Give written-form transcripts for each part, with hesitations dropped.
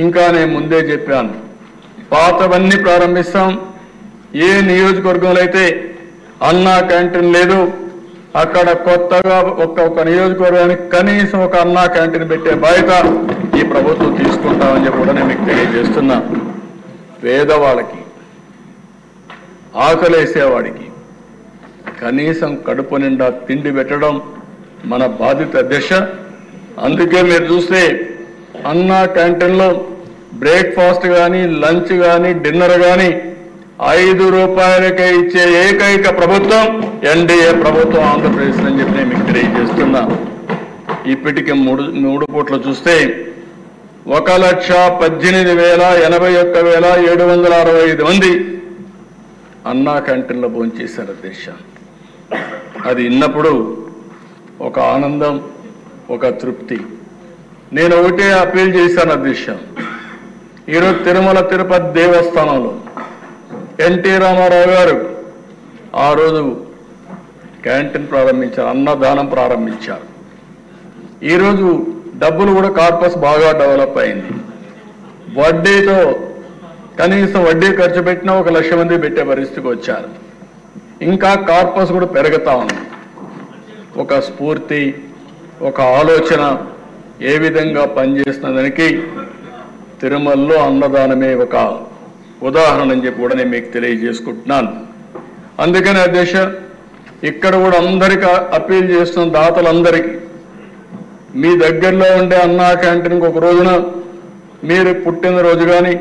ఇంకా నేను ముందే చెప్పాను, పాతవన్నీ ప్రారంభిస్తాం. ఏ నియోజకవర్గంలో అయితే అన్నా క్యాంటీన్ లేదు అక్కడ కొత్తగా ఒక్కొక్క నియోజకవర్గానికి కనీసం ఒక అన్నా క్యాంటీన్ పెట్టే బాధ్యత ఈ ప్రభుత్వం తీసుకుంటామని చెప్పి కూడా నేను మీకు తెలియజేస్తున్నా. పేదవాళ్ళకి, ఆకలేసేవాడికి కనీసం కడుపు నిండా తిండి పెట్టడం మన బాధ్యత దిశ. అందుకే మీరు చూస్తే అన్నా క్యాంటీన్లో బ్రేక్ఫాస్ట్ కానీ, లంచ్ కానీ, డిన్నర్ కానీ 5 రూపాయలకే ఇచ్చే ఏకైక ప్రభుత్వం ఎన్డీఏ ప్రభుత్వం ఆంధ్రప్రదేశ్ అని చెప్పి నేను మీకు తెలియజేస్తున్నా. ఇప్పటికి మూడు పూట్లు చూస్తే 1,18,81,765 మంది అన్నా క్యాంటీన్లో భోంచేశారు అధ్యక్ష. అది విన్నప్పుడు ఒక ఆనందం, ఒక తృప్తి. నేను ఒకటే అప్పీల్ చేశాను అధ్యక్ష. ఈరోజు తిరుమల తిరుపతి దేవస్థానంలో ఎన్టీ రామారావు గారు ఆ రోజు క్యాంటీన్ ప్రారంభించారు, అన్నదానం ప్రారంభించారు. ఈరోజు డబ్బులు కూడా కార్పస్ బాగా డెవలప్ అయింది. వడ్డీతో కనీసం వడ్డీ ఖర్చు పెట్టినా 1,00,000 మంది పెట్టే పరిస్థితికి వచ్చారు. ఇంకా కార్పస్ కూడా పెరుగుతా ఉంది. ఒక స్ఫూర్తి, ఒక ఆలోచన ఏ విధంగా పనిచేస్తున్నదానికి తిరుమలలో అన్నదానమే ఒక ఉదాహరణ అని చెప్పి కూడా నేను మీకు తెలియజేసుకుంటున్నాను. అందుకని అధ్యక్ష, ఇక్కడ కూడా అందరికీ అప్పీల్ చేస్తున్న దాతలందరికీ, మీ దగ్గరలో ఉండే అన్నా క్యాంటీన్కి ఒక రోజున మీరు పుట్టినరోజు కానీ,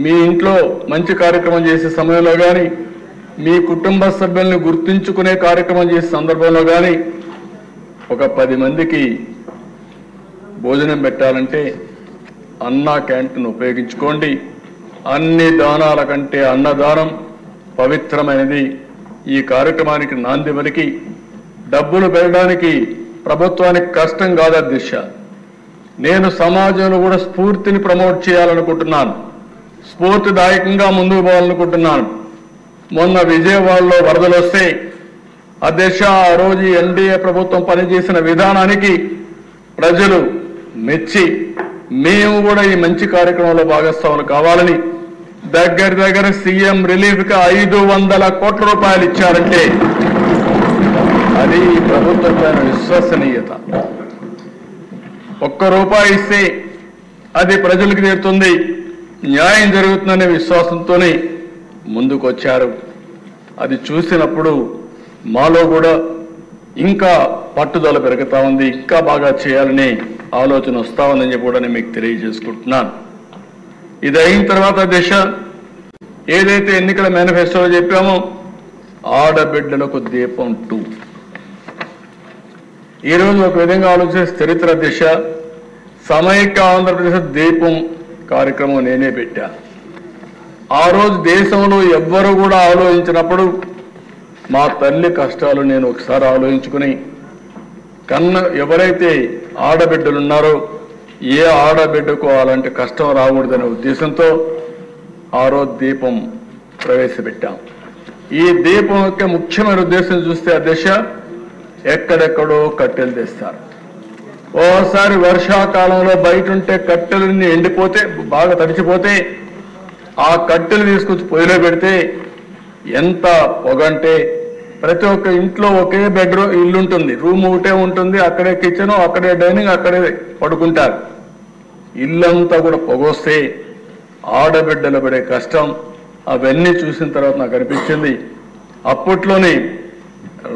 మీ ఇంట్లో మంచి కార్యక్రమం చేసే సమయంలో కానీ, మీ కుటుంబ సభ్యుల్ని గుర్తుంచుకునే కార్యక్రమం చేసే సందర్భంలో కానీ ఒక 10 మందికి భోజనం పెట్టాలంటే అన్నా క్యాంటీన్ ఉపయోగించుకోండి. అన్ని దానాల కంటే అన్నదానం పవిత్రమైనది. ఈ కార్యక్రమానికి నాంది పలికి డబ్బులు పెరగడానికి ప్రభుత్వానికి కష్టం కాదు అధ్యక్ష. నేను సమాజంలో కూడా స్ఫూర్తిని ప్రమోట్ చేయాలనుకుంటున్నాను, స్ఫూర్తిదాయకంగా ముందుకు పోవాలనుకుంటున్నాను. మొన్న విజయవాడలో వరదలు వస్తే అధ్యక్ష, ఆ రోజు ఎన్డీఏ ప్రభుత్వం పనిచేసిన విధానానికి ప్రజలు మెచ్చి మేము కూడా ఈ మంచి కార్యక్రమంలో భాగస్వాములు కావాలని దగ్గర సీఎం రిలీఫ్కి 500 కోట్ల రూపాయలు ఇచ్చారంటే అది ప్రభుత్వం పైన విశ్వసనీయత. ₹1 ఇస్తే అది ప్రజలకు చేరుతుంది, న్యాయం జరుగుతుందనే విశ్వాసంతోనే ముందుకు వచ్చారు. అది చూసినప్పుడు మాలో కూడా ఇంకా పట్టుదల పెరుగుతా ఉంది, ఇంకా బాగా చేయాలని ఆలోచన వస్తా ఉందని చెప్పి కూడా నేను మీకు తెలియజేసుకుంటున్నాను. ఇది అయిన తర్వాత దిశ ఏదైతే ఎన్నికల మేనిఫెస్టోలో చెప్పామో ఆడబిడ్డలకు దీపం 2 ఈరోజు ఒక విధంగా ఆలోచిస్తే చరిత్ర దిశ సమైక్య ఆంధ్రప్రదేశ్ దీపం కార్యక్రమం నేనే పెట్టా. ఆ రోజు దేశంలో ఎవ్వరూ కూడా ఆలోచించినప్పుడు మా తల్లి కష్టాలు నేను ఒకసారి ఆలోచించుకుని ఎవరైతే ఆడబిడ్డలు ఉన్నారో ఏ ఆడబిడ్డకు అలాంటి కష్టం రాకూడదనే ఉద్దేశంతో ఆ రోజు దీపం ప్రవేశపెట్టాం. ఈ దీపం యొక్క ముఖ్యమైన ఉద్దేశం చూస్తే అధ్యక్ష, ఎక్కడెక్కడో కట్టెలు తెస్తారు. ఓసారి వర్షాకాలంలో బయట ఉంటే కట్టెలన్నీ ఎండిపోతే బాగా తడిచిపోతే ఆ కట్టెలు తీసుకొచ్చి పొయ్యిలో పెడితే ఎంత పొగంటే, ప్రతి ఒక్క ఇంట్లో ఒకే బెడ్రూమ్ ఇల్లు ఉంటుంది, రూమ్ ఒకటే ఉంటుంది, అక్కడే కిచెన్, అక్కడే డైనింగ్, అక్కడే పడుకుంటారు. ఇల్లంతా కూడా పొగొస్తే ఆడబిడ్డలు పడే కష్టం అవన్నీ చూసిన తర్వాత నాకు అనిపించింది. అప్పట్లోనే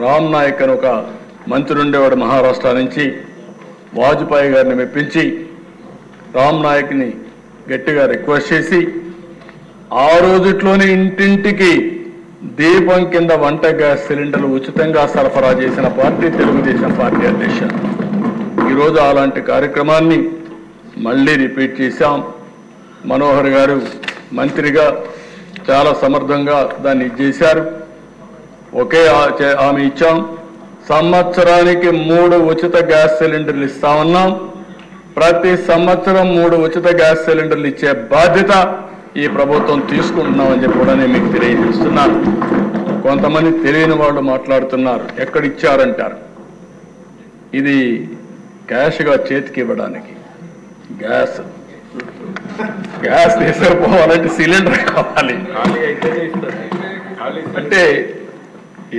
రామ్ నాయక్ అని ఒక మంత్రి ఉండేవాడు మహారాష్ట్ర నుంచి, వాజ్పేయి గారిని మెప్పించి రామ్ నాయక్ని గట్టిగా రిక్వెస్ట్ చేసి ఆ రోజుట్లోనే ఇంటింటికి దీపం కింద వంట గ్యాస్ సిలిండర్లు ఉచితంగా సరఫరా చేసిన పార్టీ తెలుగుదేశం పార్టీ అధ్యక్ష. ఈరోజు అలాంటి కార్యక్రమాన్ని మళ్ళీ రిపీట్ చేశాం. మనోహర్ గారు మంత్రిగా చాలా సమర్థంగా దాన్ని చేశారు. ఒకే హామీ ఇచ్చాం, సంవత్సరానికి 3 ఉచిత గ్యాస్ సిలిండర్లు ఇస్తామన్నాం. ప్రతి సంవత్సరం 3 ఉచిత గ్యాస్ సిలిండర్లు ఇచ్చే బాధ్యత ఈ ప్రభుత్వం తీసుకుంటున్నామని చెప్పి కూడా నేను మీకు తెలియజేస్తున్నాను. కొంతమంది తెలియని వాళ్ళు మాట్లాడుతున్నారు, ఎక్కడిచ్చారంటారు. ఇది క్యాష్గా చేతికి ఇవ్వడానికి గ్యాస్ గ్యాస్ తీసుకుపోవాలంటే సిలిండర్ కావాలి. అంటే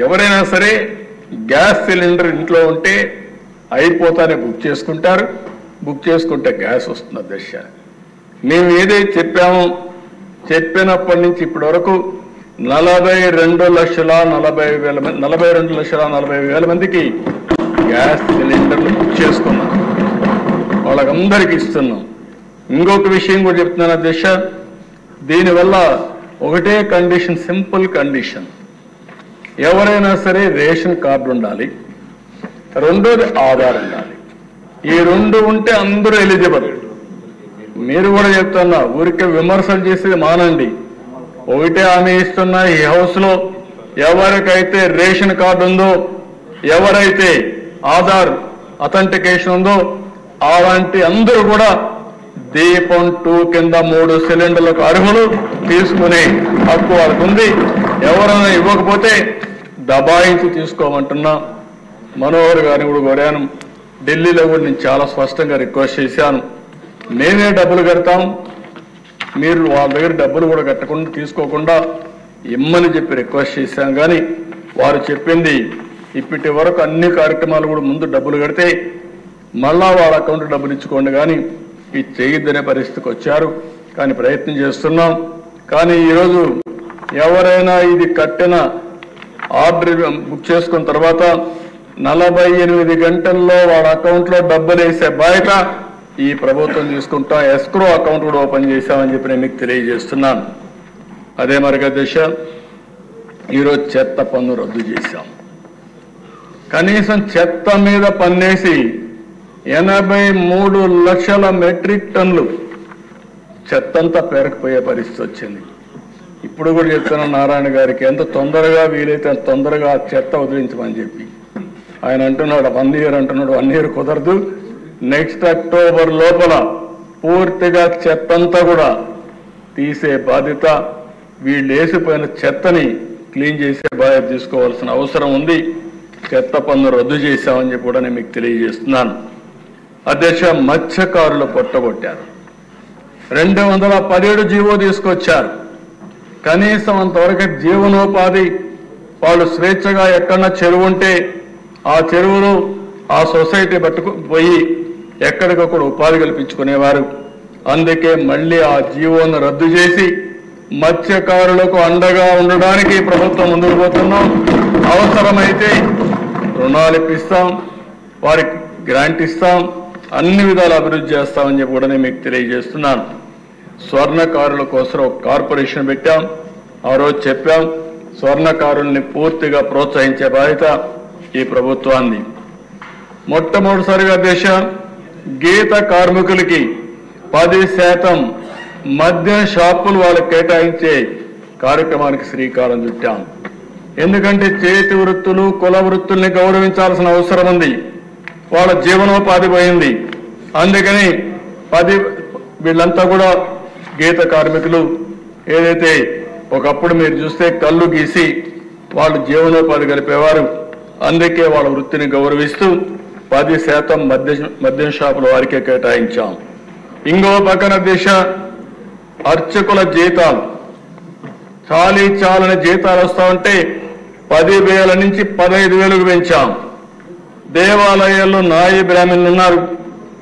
ఎవరైనా సరే గ్యాస్ సిలిండర్ ఇంట్లో ఉంటే అయిపోతానే బుక్ చేసుకుంటారు. బుక్ చేసుకుంటే గ్యాస్ వస్తుంది. అధ్యక్ష, మేము ఏదైతే చెప్పామో చెప్పినప్పటి నుంచి ఇప్పటి వరకు 42,40,000 మందికి గ్యాస్ సిలిండర్లు బుక్ చేసుకున్నాం. వాళ్ళకందరికీ ఇస్తున్నాం. ఇంకొక విషయం కూడా చెప్తున్నాను అధ్యక్ష, దీనివల్ల ఒకటే కండిషన్, సింపుల్ కండిషన్, ఎవరైనా సరే రేషన్ కార్డు ఉండాలి, రెండోది ఆధార్ ఉండాలి. ఈ రెండు ఉంటే అందరూ ఎలిజిబుల్. మీరు కూడా చెప్తున్నా, ఊరికే విమర్శలు చేసేది మానండి. ఒకటే హామీ ఇస్తున్నా, ఈ హౌస్ లో ఎవరికైతే రేషన్ కార్డు ఉందో, ఎవరైతే ఆధార్ అథెంటికేషన్ ఉందో, అలాంటి అందరూ కూడా దీపం 2 కింద 3 సిలిండర్లకు అర్హులు, తీసుకునే హక్కు వాళ్ళకు ఉంది. ఎవరైనా ఇవ్వకపోతే దబాయించి తీసుకోమంటున్నా. మనోహర్ గారిని కూడా కోరాను, ఢిల్లీలో కూడా నేను చాలా స్పష్టంగా రిక్వెస్ట్ చేశాను, మేమే డబ్బులు కడతాం, మీరు వాళ్ళ దగ్గర డబ్బులు కూడా కట్టకుండా తీసుకోకుండా ఇమ్మని చెప్పి రిక్వెస్ట్ చేశాను. కానీ వారు చెప్పింది ఇప్పటి వరకు అన్ని కార్యక్రమాలు కూడా ముందు డబ్బులు కడితే మళ్ళా వాళ్ళ అకౌంట్ డబ్బులు ఇచ్చుకోండి, కానీ ఇది చేయొద్దనే పరిస్థితికి వచ్చారు. కానీ ప్రయత్నం చేస్తున్నాం. కానీ ఈరోజు ఎవరైనా ఇది కట్టిన ఆర్డర్ బుక్ చేసుకున్న తర్వాత 48 గంటల్లో వాళ్ళ అకౌంట్లో డబ్బులు వేసే బాధ్యత ఈ ప్రభుత్వం తీసుకుంటాం. ఎస్క్రో అకౌంట్ కూడా ఓపెన్ చేశామని చెప్పి నేను మీకు తెలియజేస్తున్నాను. అదే మరిగా దిశ, ఈరోజు చెత్త పన్ను రద్దు చేశాం. కనీసం చెత్త మీద పన్నేసి 83 లక్షల మెట్రిక్ టన్నులు చెత్తంతా పేరకపోయే పరిస్థితి వచ్చింది. ఇప్పుడు కూడా చెప్తున్నా నారాయణ గారికి, ఎంత తొందరగా వీలైతే అంత తొందరగా చెత్త వదిలించమని చెప్పి. ఆయన అంటున్నాడు 1 ఇయర్ అంటున్నాడు. 1 ఇయర్ కుదరదు. నెక్స్ట్ అక్టోబర్ లోపల పూర్తిగా చెత్తంతా కూడా తీసే బాధ్యత, వీళ్ళు వేసిపోయిన చెత్తని క్లీన్ చేసే బాధ్యత తీసుకోవాల్సిన అవసరం ఉంది. చెత్త పన్ను రద్దు చేశామని చెప్పి కూడా నేను మీకు తెలియజేస్తున్నాను. అధ్యక్ష, మత్స్యకారులు పొట్టగొట్టారు. 217 జీవో తీసుకొచ్చారు. కనీసం అంతవరకు జీవనోపాధి, వాళ్ళు స్వేచ్ఛగా ఎక్కడన్నా చెరువు ఉంటే ఆ చెరువులు ఆ సొసైటీ పోయి ఎక్కడికక్కడ ఉపాధి కల్పించుకునేవారు. అందుకే మళ్ళీ ఆ జీవోను రద్దు చేసి మత్స్యకారులకు అండగా ఉండడానికి ప్రభుత్వం ముందుకు పోతున్నాం. అవసరమైతే రుణాలు ఇప్పిస్తాం, వారికి గ్రాంట్ ఇస్తాం, అన్ని విధాలు అభివృద్ధి చేస్తామని చెప్పి కూడా నేను మీకు తెలియజేస్తున్నాను. స్వర్ణకారుల కోసం ఒక కార్పొరేషన్ పెట్టాం. ఆ రోజు చెప్పాం, స్వర్ణకారుల్ని పూర్తిగా ప్రోత్సహించే బాధ్యత ఈ ప్రభుత్వాన్ని. మొట్టమొదటిసారిగా దేశ గీత కార్మికులకి 10% మద్యం షాపులు వాళ్ళకి కేటాయించే కార్యక్రమానికి శ్రీకారం చుట్టాం. ఎందుకంటే చేతి వృత్తులు, కుల వృత్తుల్ని గౌరవించాల్సిన అవసరం ఉంది. వాళ్ళ జీవనోపాధి పోయింది. అందుకని వీళ్ళంతా కూడా గీత కార్మికులు ఏదైతే ఒకప్పుడు మీరు చూస్తే కళ్ళు గీసి వాళ్ళు జీవనోపాధి గడిపేవారు. అందుకే వాళ్ళ వృత్తిని గౌరవిస్తూ 10% మద్యం షాపుల వారికే కేటాయించాం. ఇంకో పక్కన దిశ అర్చకుల జీతాలు, చాలని జీతాలు వస్తా ఉంటే 10,000 నుంచి 15,000కు పెంచాం. దేవాలయాల్లో నాయి బ్రాహ్మణులు ఉన్నారు,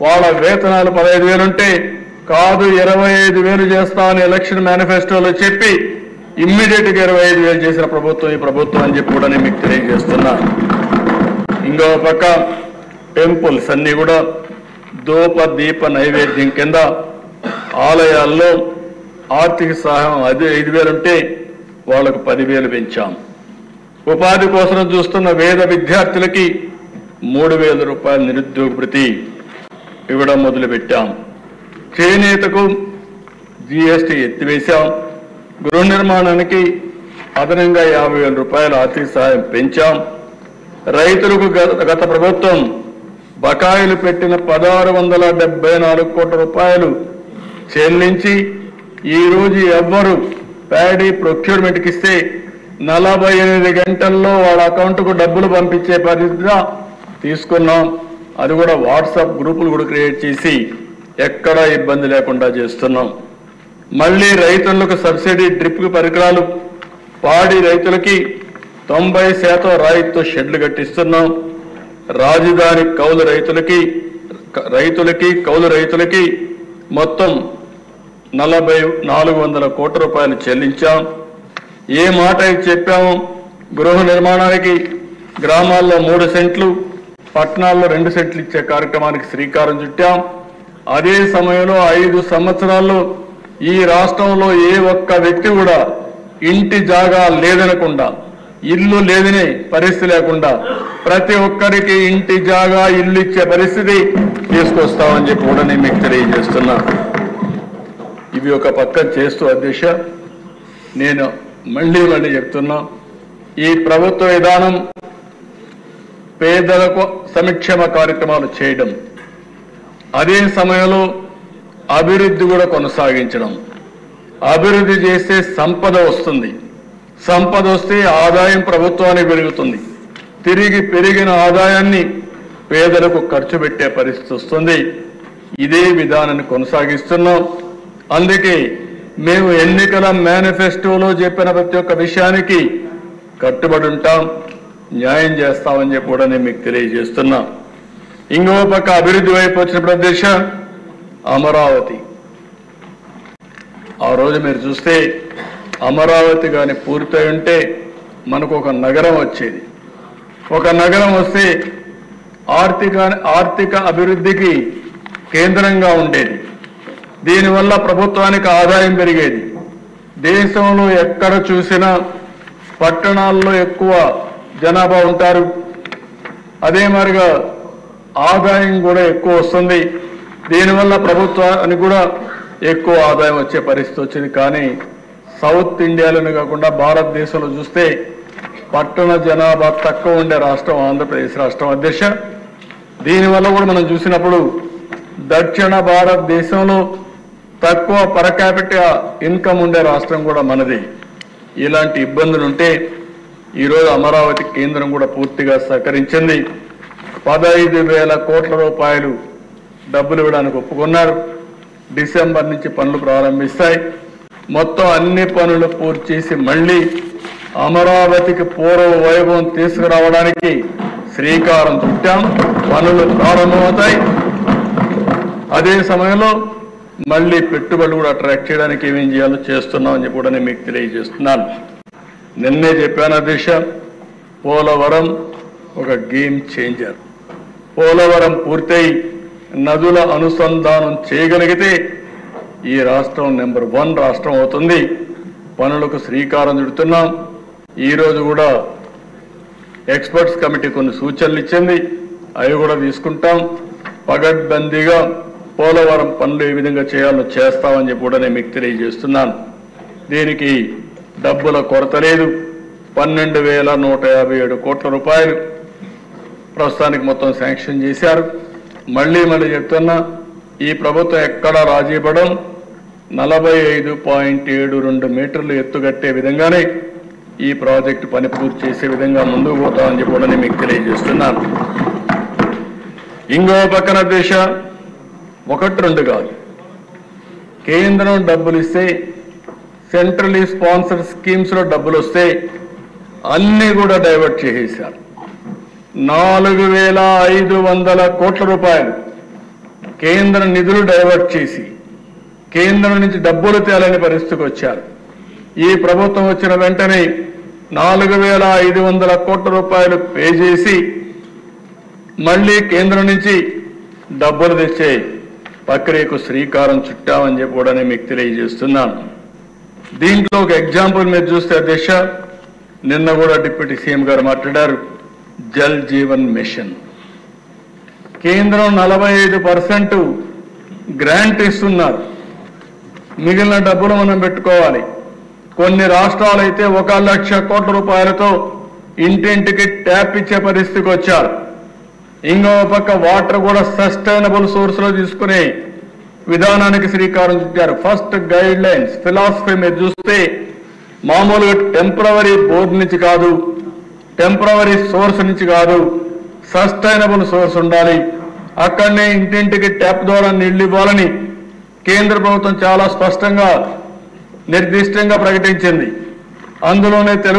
వాళ్ళ వేతనాలు 15,000 ఉంటే కాదు 25,000 చేస్తామని ఎలక్షన్ మేనిఫెస్టోలో చెప్పి ఇమ్మీడియట్ గా 25,000 చేసిన ప్రభుత్వం ఈ ప్రభుత్వం అని చెప్పి కూడా నేను మీకు తెలియజేస్తున్నా. ఇంకో పక్క టెంపుల్స్ అన్ని కూడా ధూప దీప నైవేద్యం కింద ఆలయాల్లో ఆర్థిక సహాయం 5,000 ఉంటే వాళ్ళకు 10,000 పెంచాం. ఉపాధి కోసం చూస్తున్న వేద విద్యార్థులకి 3,000 రూపాయల నిరుద్యోగ భృతి ఇవ్వడం మొదలుపెట్టాం. చేనేతకు జీఎస్టీ ఎత్తివేశాం. గృహ నిర్మాణానికి అదనంగా 50,000 రూపాయల ఆర్థిక సహాయం పెంచాం. రైతులకు గత ప్రభుత్వం బకాయిలు పెట్టిన 1,674 కోట్ల రూపాయలు చెల్లించి ఈ రోజు ఎవ్వరు ప్యాడీ ప్రొక్యూర్మెంట్కి ఇస్తే 48 గంటల్లో వాళ్ళ అకౌంట్కు డబ్బులు పంపించే పరిస్థితిగా తీసుకున్నాం. అది కూడా వాట్సాప్ గ్రూపులు కూడా క్రియేట్ చేసి ఎక్కడా ఇబ్బంది లేకుండా చేస్తున్నాం. మళ్ళీ రైతులకు సబ్సిడీ డ్రిప్ పరికరాలు, పాడి రైతులకి 90% రాయితీతో షెడ్లు కట్టిస్తున్నాం. రాజధాని కౌలు రైతులకి మొత్తం 400 కోట్ల రూపాయలు చెల్లించాం. ఏ మాట అయితే చెప్పామో గృహ నిర్మాణానికి గ్రామాల్లో 3 సెంట్లు, పట్టణాల్లో 2 సెంట్లు ఇచ్చే కార్యక్రమానికి శ్రీకారం చుట్టాం. అదే సమయంలో 5 సంవత్సరాల్లో ఈ రాష్ట్రంలో ఏ ఒక్క వ్యక్తి కూడా ఇంటి జాగా లేదనకుండా, ఇల్లు లేదనే పరిస్థితి లేకుండా ప్రతి ఒక్కరికి ఇంటి జాగా, ఇల్లు ఇచ్చే పరిస్థితి తీసుకొస్తామని చెప్పి కూడా నేను మీకు తెలియజేస్తున్నా. ఇవి ఒక పక్కన చేస్తూ అధ్యక్ష, నేను మళ్ళీ చెప్తున్నా, ఈ ప్రభుత్వ విధానం పేదలకు సంక్షేమ కార్యక్రమాలు చేయడం, అదే సమయంలో అభివృద్ధి కూడా కొనసాగించడం. అభివృద్ధి చేస్తే సంపద వస్తుంది, సంపద వస్తే ఆదాయం ప్రభుత్వానికి పెరుగుతుంది, తిరిగి పెరిగిన ఆదాయాన్ని పేదలకు ఖర్చు పెట్టే పరిస్థితి వస్తుంది. ఇదే విధానాన్ని కొనసాగిస్తున్నాం. అందుకే మేము ఎన్నికల మేనిఫెస్టోలో చెప్పిన ప్రతి ఒక్క విషయానికి కట్టుబడి ఉంటాం, న్యాయం చేస్తామని చెప్పి కూడా నేను మీకు తెలియజేస్తున్నా. ఇంకో పక్క అభివృద్ధి వైపు వచ్చినప్పుడు అధ్యక్ష, అమరావతి, ఆ రోజు మీరు చూస్తే అమరావతి కానీ పూర్తయి ఉంటే మనకు ఒక నగరం వచ్చేది. ఒక నగరం వస్తే ఆర్థిక అభివృద్ధికి కేంద్రంగా ఉండేది. దీనివల్ల ప్రభుత్వానికి ఆదాయం పెరిగేది. దేశంలో ఎక్కడ చూసినా పట్టణాల్లో ఎక్కువ జనాభా ఉంటారు, అదే మరిగా ఆదాయం కూడా ఎక్కువ వస్తుంది. దీనివల్ల ప్రభుత్వానికి కూడా ఎక్కువ ఆదాయం వచ్చే పరిస్థితి వచ్చింది. కానీ సౌత్ ఇండియాలోనే కాకుండా భారతదేశంలో చూస్తే పట్టణ జనాభా తక్కువ ఉండే రాష్ట్రం ఆంధ్రప్రదేశ్ రాష్ట్రం అధ్యక్ష. దీనివల్ల కూడా మనం చూసినప్పుడు దక్షిణ భారతదేశంలో తక్కువ పర్ క్యాపిటల్ ఇన్కమ్ ఉండే రాష్ట్రం కూడా మనది. ఇలాంటి ఇబ్బందులు ఉంటే ఈరోజు అమరావతి కేంద్రం కూడా పూర్తిగా సహకరించింది. 15,000 కోట్ల రూపాయలు డబ్బులు ఇవ్వడానికి ఒప్పుకున్నారు. డిసెంబర్ నుంచి పనులు ప్రారంభిస్తాయి. మొత్తం అన్ని పనులు పూర్తి చేసి మళ్ళీ అమరావతికి పూర్వ వైభవం తీసుకురావడానికి శ్రీకారం చుట్టాం. పనులు ప్రారంభమవుతాయి. అదే సమయంలో మళ్ళీ పెట్టుబడులు కూడా అట్రాక్ట్ చేయడానికి ఏమేం చేయాలో చేస్తున్నామని చెప్పి కూడా నేను మీకు తెలియజేస్తున్నాను. నిన్నే చెప్పాను అధ్యక్ష, పోలవరం ఒక గేమ్ చేంజర్. పోలవరం పూర్తయి నదుల అనుసంధానం చేయగలిగితే ఈ రాష్ట్రం నెంబర్ 1 రాష్ట్రం అవుతుంది. పనులకు శ్రీకారం చుడుతున్నాం. ఈరోజు కూడా ఎక్స్పర్ట్స్ కమిటీ కొన్ని సూచనలు ఇచ్చింది, అవి కూడా తీసుకుంటాం. పగడ్బందీగా పోలవరం పనులు ఏ విధంగా చేయాలో చేస్తామని చెప్పి కూడా నేను మీకు తెలియజేస్తున్నాను. దీనికి డబ్బుల కొరత లేదు. 12,157 కోట్ల రూపాయలు ప్రస్తుతానికి మొత్తం శాంక్షన్ చేశారు. మళ్ళీ చెప్తున్నా, ఈ ప్రభుత్వం ఎక్కడా రాజీ పడం 45.72 మీటర్లు ఎత్తుగట్టే విధంగానే ఈ ప్రాజెక్టు పని పూర్తి చేసే విధంగా ముందుకు పోతామని చెప్పి కూడా నేను మీకు తెలియజేస్తున్నాను. ఇంకో పక్కన దేశ 1-2 కాదు, కేంద్రం డబ్బులు ఇస్తే, సెంట్రలీ స్పాన్సర్డ్ స్కీమ్స్ లో డబ్బులు వస్తే అన్ని కూడా డైవర్ట్ చేసేశారు. 4,500 కోట్ల రూపాయలు కేంద్ర నిధులు డైవర్ట్ చేసి కేంద్రం నుంచి డబ్బులు తేలని పరిస్థితికి వచ్చారు. ఈ ప్రభుత్వం వచ్చిన వెంటనే 4,500 కోట్ల రూపాయలు పే చేసి మళ్ళీ కేంద్రం నుంచి డబ్బులు తెచ్చే ప్రక్రియకు శ్రీకారం చుట్టామని చెప్పి కూడా నేను మీకు తెలియజేస్తున్నాను. దీంట్లో ఒక ఎగ్జాంపుల్ మీరు చూస్తే అధ్యక్ష, నిన్న కూడా డిప్యూటీ సీఎం గారు మాట్లాడారు, జల్ జీవన్ మిషన్. కేంద్రం 45% గ్రాంట్ ఇస్తున్నారు, మిగిలిన డబ్బులు మనం పెట్టుకోవాలి. కొన్ని రాష్ట్రాలు అయితే 1,00,000 కోట్ల రూపాయలతో ఇంటింటికి ట్యాప్ ఇచ్చే పరిస్థితికి వచ్చారు. ఇంకో పక్క వాటర్ కూడా సస్టైనబుల్ సోర్స్ లో తీసుకునే విధానానికి శ్రీకారం చుట్టారు. ఫస్ట్ గైడ్ లైన్స్ ఫిలాసఫీ మీరు చూస్తే మామూలుగా టెంపరవరీ బోర్డు నుంచి కాదు, టెంపరవరీ సోర్స్ నుంచి కాదు, సస్టైనబుల్ సోర్స్ ఉండాలి. అక్కడనే ఇంటింటికి ట్యాప్ ద్వారా నీళ్లు ఇవ్వాలని కేంద్ర ప్రభుత్వం చాలా స్పష్టంగా నిర్దిష్టంగా ప్రకటించింది. అందులోనే తెలుగు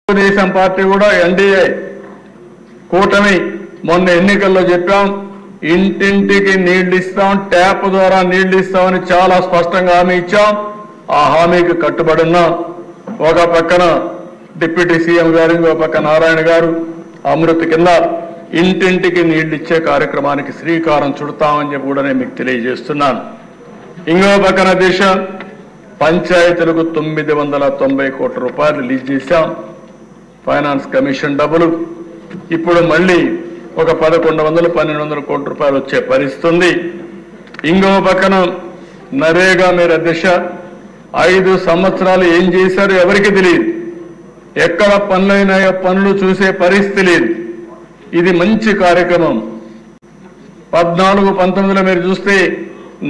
తెలుగుదేశం పార్టీ కూడా ఎన్డీఏ కూటమి మొన్న ఎన్నికల్లో చెప్పాం, ఇంటింటికి నీళ్లు ఇస్తాం, ట్యాప్ ద్వారా నీళ్లు ఇస్తామని చాలా స్పష్టంగా హామీ ఇచ్చాం. ఆ హామీకి కట్టుబడి ఉన్నాం. ఒక పక్కన డిప్యూటీ సీఎం గారు, ఇంకో పక్క నారాయణ గారు అమృత్ కింద ఇంటింటికి నీళ్లు ఇచ్చే కార్యక్రమానికి శ్రీకారం చుడతామని చెప్పి కూడా నేను మీకు తెలియజేస్తున్నాను. ఇంకో పక్కన దేశ పంచాయతీలకు 990 కోట్ల రూపాయలు రిలీజ్ చేశాం. ఫైనాన్స్ కమిషన్ డబ్బులు ఇప్పుడు మళ్ళీ ఒక 1100-1200 కోట్ల రూపాయలు వచ్చే పరిస్థితి ఉంది. ఇంకో పక్కన నరేగా మీరు అధ్యక్ష 5 సంవత్సరాలు ఏం చేశారు ఎవరికి తెలియదు. ఎక్కడ పనులైనాయో పనులు చూసే పరిస్థితి లేదు. ఇది మంచి కార్యక్రమం. 14-19లో మీరు చూస్తే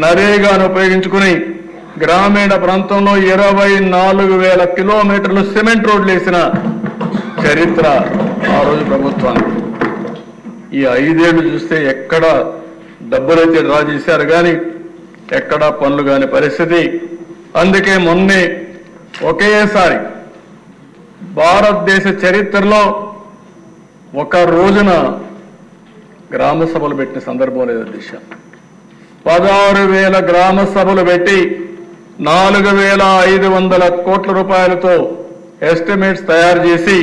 నరేగాను ఉపయోగించుకుని గ్రామీణ ప్రాంతంలో 24,000 కిలోమీటర్లు సిమెంట్ రోడ్లు వేసిన చరిత్ర ఆ రోజు ప్రభుత్వానికి. ఈ 5 ఏళ్లు చూస్తే ఎక్కడ డబ్బులైతే డ్రా చేశారు కానీ ఎక్కడా పనులు కాని పరిస్థితి. అందుకే మొన్నే ఒకేసారి భారతదేశ చరిత్రలో ఒక రోజున గ్రామ సభలు పెట్టిన సందర్భం లేదు దిశ. 16,000 గ్రామ సభలు పెట్టి 4,500 కోట్ల రూపాయలతో ఎస్టిమేట్స్ తయారు చేసి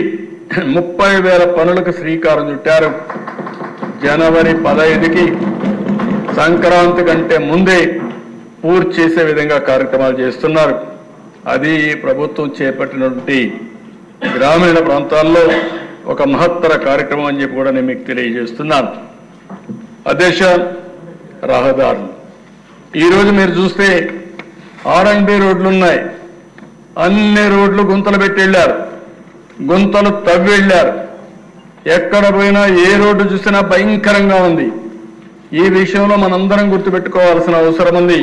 30,000 పనులకు శ్రీకారం చుట్టారు. జనవరి 15కి సంక్రాంతి కంటే ముందే పూర్తి చేసే విధంగా కార్యక్రమాలు చేస్తున్నారు. అది ప్రభుత్వం చేపట్టినటువంటి గ్రామీణ ప్రాంతాల్లో ఒక మహత్తర కార్యక్రమం అని చెప్పి కూడా నేను మీకు తెలియజేస్తున్నాను. అధ్యక్ష, రహదారులు ఈరోజు మీరు చూస్తే R&B రోడ్లు ఉన్నాయి. అన్ని రోడ్లు గుంతలు పెట్టి వెళ్ళారు, గుంతలు తవ్వి వెళ్ళారు. ఎక్కడ పోయినా ఏ రోడ్డు చూసినా భయంకరంగా ఉంది. ఈ విషయంలో మనందరం గుర్తుపెట్టుకోవాల్సిన అవసరం ఉంది.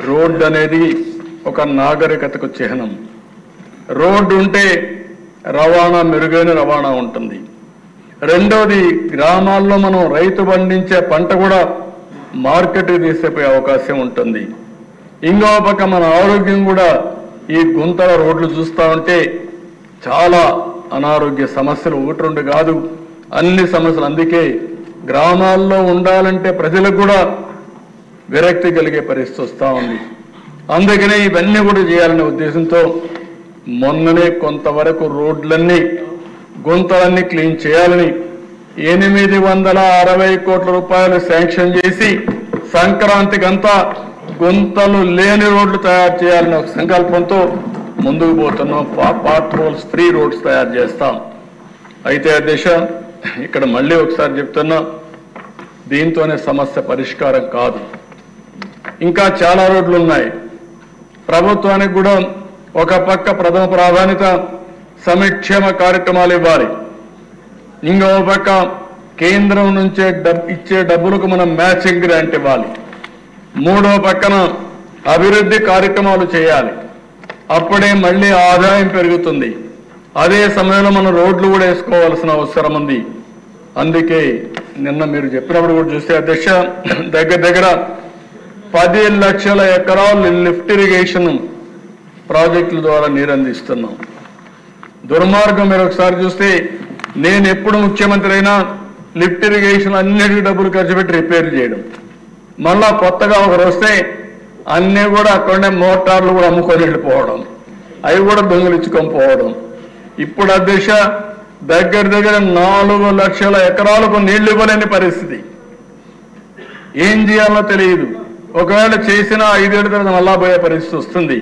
రోడ్డు అనేది ఒక నాగరికతకు చిహ్నం. రోడ్డు ఉంటే రవాణా, మెరుగైన రవాణా ఉంటుంది. రెండోది, గ్రామాల్లో మనం రైతు పండించే పంట కూడా మార్కెట్కి తీసుకుపోయే అవకాశం ఉంటుంది. ఇంకో పక్క మన ఆరోగ్యం కూడా ఈ గుంతల రోడ్లు చూస్తూ ఉంటే చాలా అనారోగ్య సమస్యలు 1-2 కాదు, అన్ని సమస్యలు. అందుకే గ్రామాల్లో ఉండాలంటే ప్రజలకు కూడా విరక్తి కలిగే పరిస్థితి వస్తూ ఉంది. అందుకనే ఇవన్నీ కూడా చేయాలనే ఉద్దేశంతో మొన్ననే కొంతవరకు రోడ్లన్నీ గుంతలన్నీ క్లీన్ చేయాలని 860 కోట్ల రూపాయలు శాంక్షన్ చేసి సంక్రాంతికంతా గుంతలు లేని రోడ్లు తయారు చేయాలనే ఒక సంకల్పంతో ముందుకు పోతున్నాం. పార్ట్ హోల్స్ ఫ్రీ రోడ్స్ తయారు చేస్తాం. అయితే అధ్యక్ష, ఇక్కడ మళ్ళీ ఒకసారి చెప్తున్నా, దీంతోనే సమస్య పరిష్కారం కాదు. ఇంకా చాలా రోడ్లు ఉన్నాయి. ప్రభుత్వానికి కూడా ఒక పక్క ప్రథమ ప్రాధాన్యత సంక్షేమ కార్యక్రమాలు ఇవ్వాలి. ఇంకో పక్క కేంద్రం నుంచే ఇచ్చే డబ్బులకు మనం మ్యాచింగ్ గ్రాంట్ ఇవ్వాలి. మూడో పక్కన అభివృద్ధి కార్యక్రమాలు చేయాలి. అప్పుడే మళ్ళీ ఆదాయం పెరుగుతుంది. అదే సమయంలో మనం రోడ్లు కూడా వేసుకోవాల్సిన అవసరం ఉంది. అందుకే నిన్న మీరు చెప్పినప్పుడు కూడా చూస్తే అధ్యక్ష, దగ్గర 10 లక్షల ఎకరాలు లిఫ్ట్ ఇరిగేషన్ ప్రాజెక్టుల ద్వారా నీరు అందిస్తున్నాం. దుర్మార్గం మీరు ఒకసారి చూస్తే, నేను ఎప్పుడు ముఖ్యమంత్రి అయినా లిఫ్ట్ ఇరిగేషన్ అన్నిటికీ డబ్బులు ఖర్చు పెట్టి రిపేర్ చేయడం, మళ్ళా కొత్తగా ఒకరు వస్తే అన్నీ కూడా అక్కడనే మోటార్లు కూడా అమ్ముకొని వెళ్ళిపోవడం, అవి కూడా దొంగిలించుకొని పోవడం. ఇప్పుడు అధ్యక్ష, దగ్గర 4 లక్షల ఎకరాలకు నీళ్లు ఇవ్వలేని పరిస్థితి. ఏం చేయాలో తెలియదు. ఒకవేళ చేసిన 5 ఏళ్ల తర్వాత మళ్ళా పోయే పరిస్థితి వస్తుంది.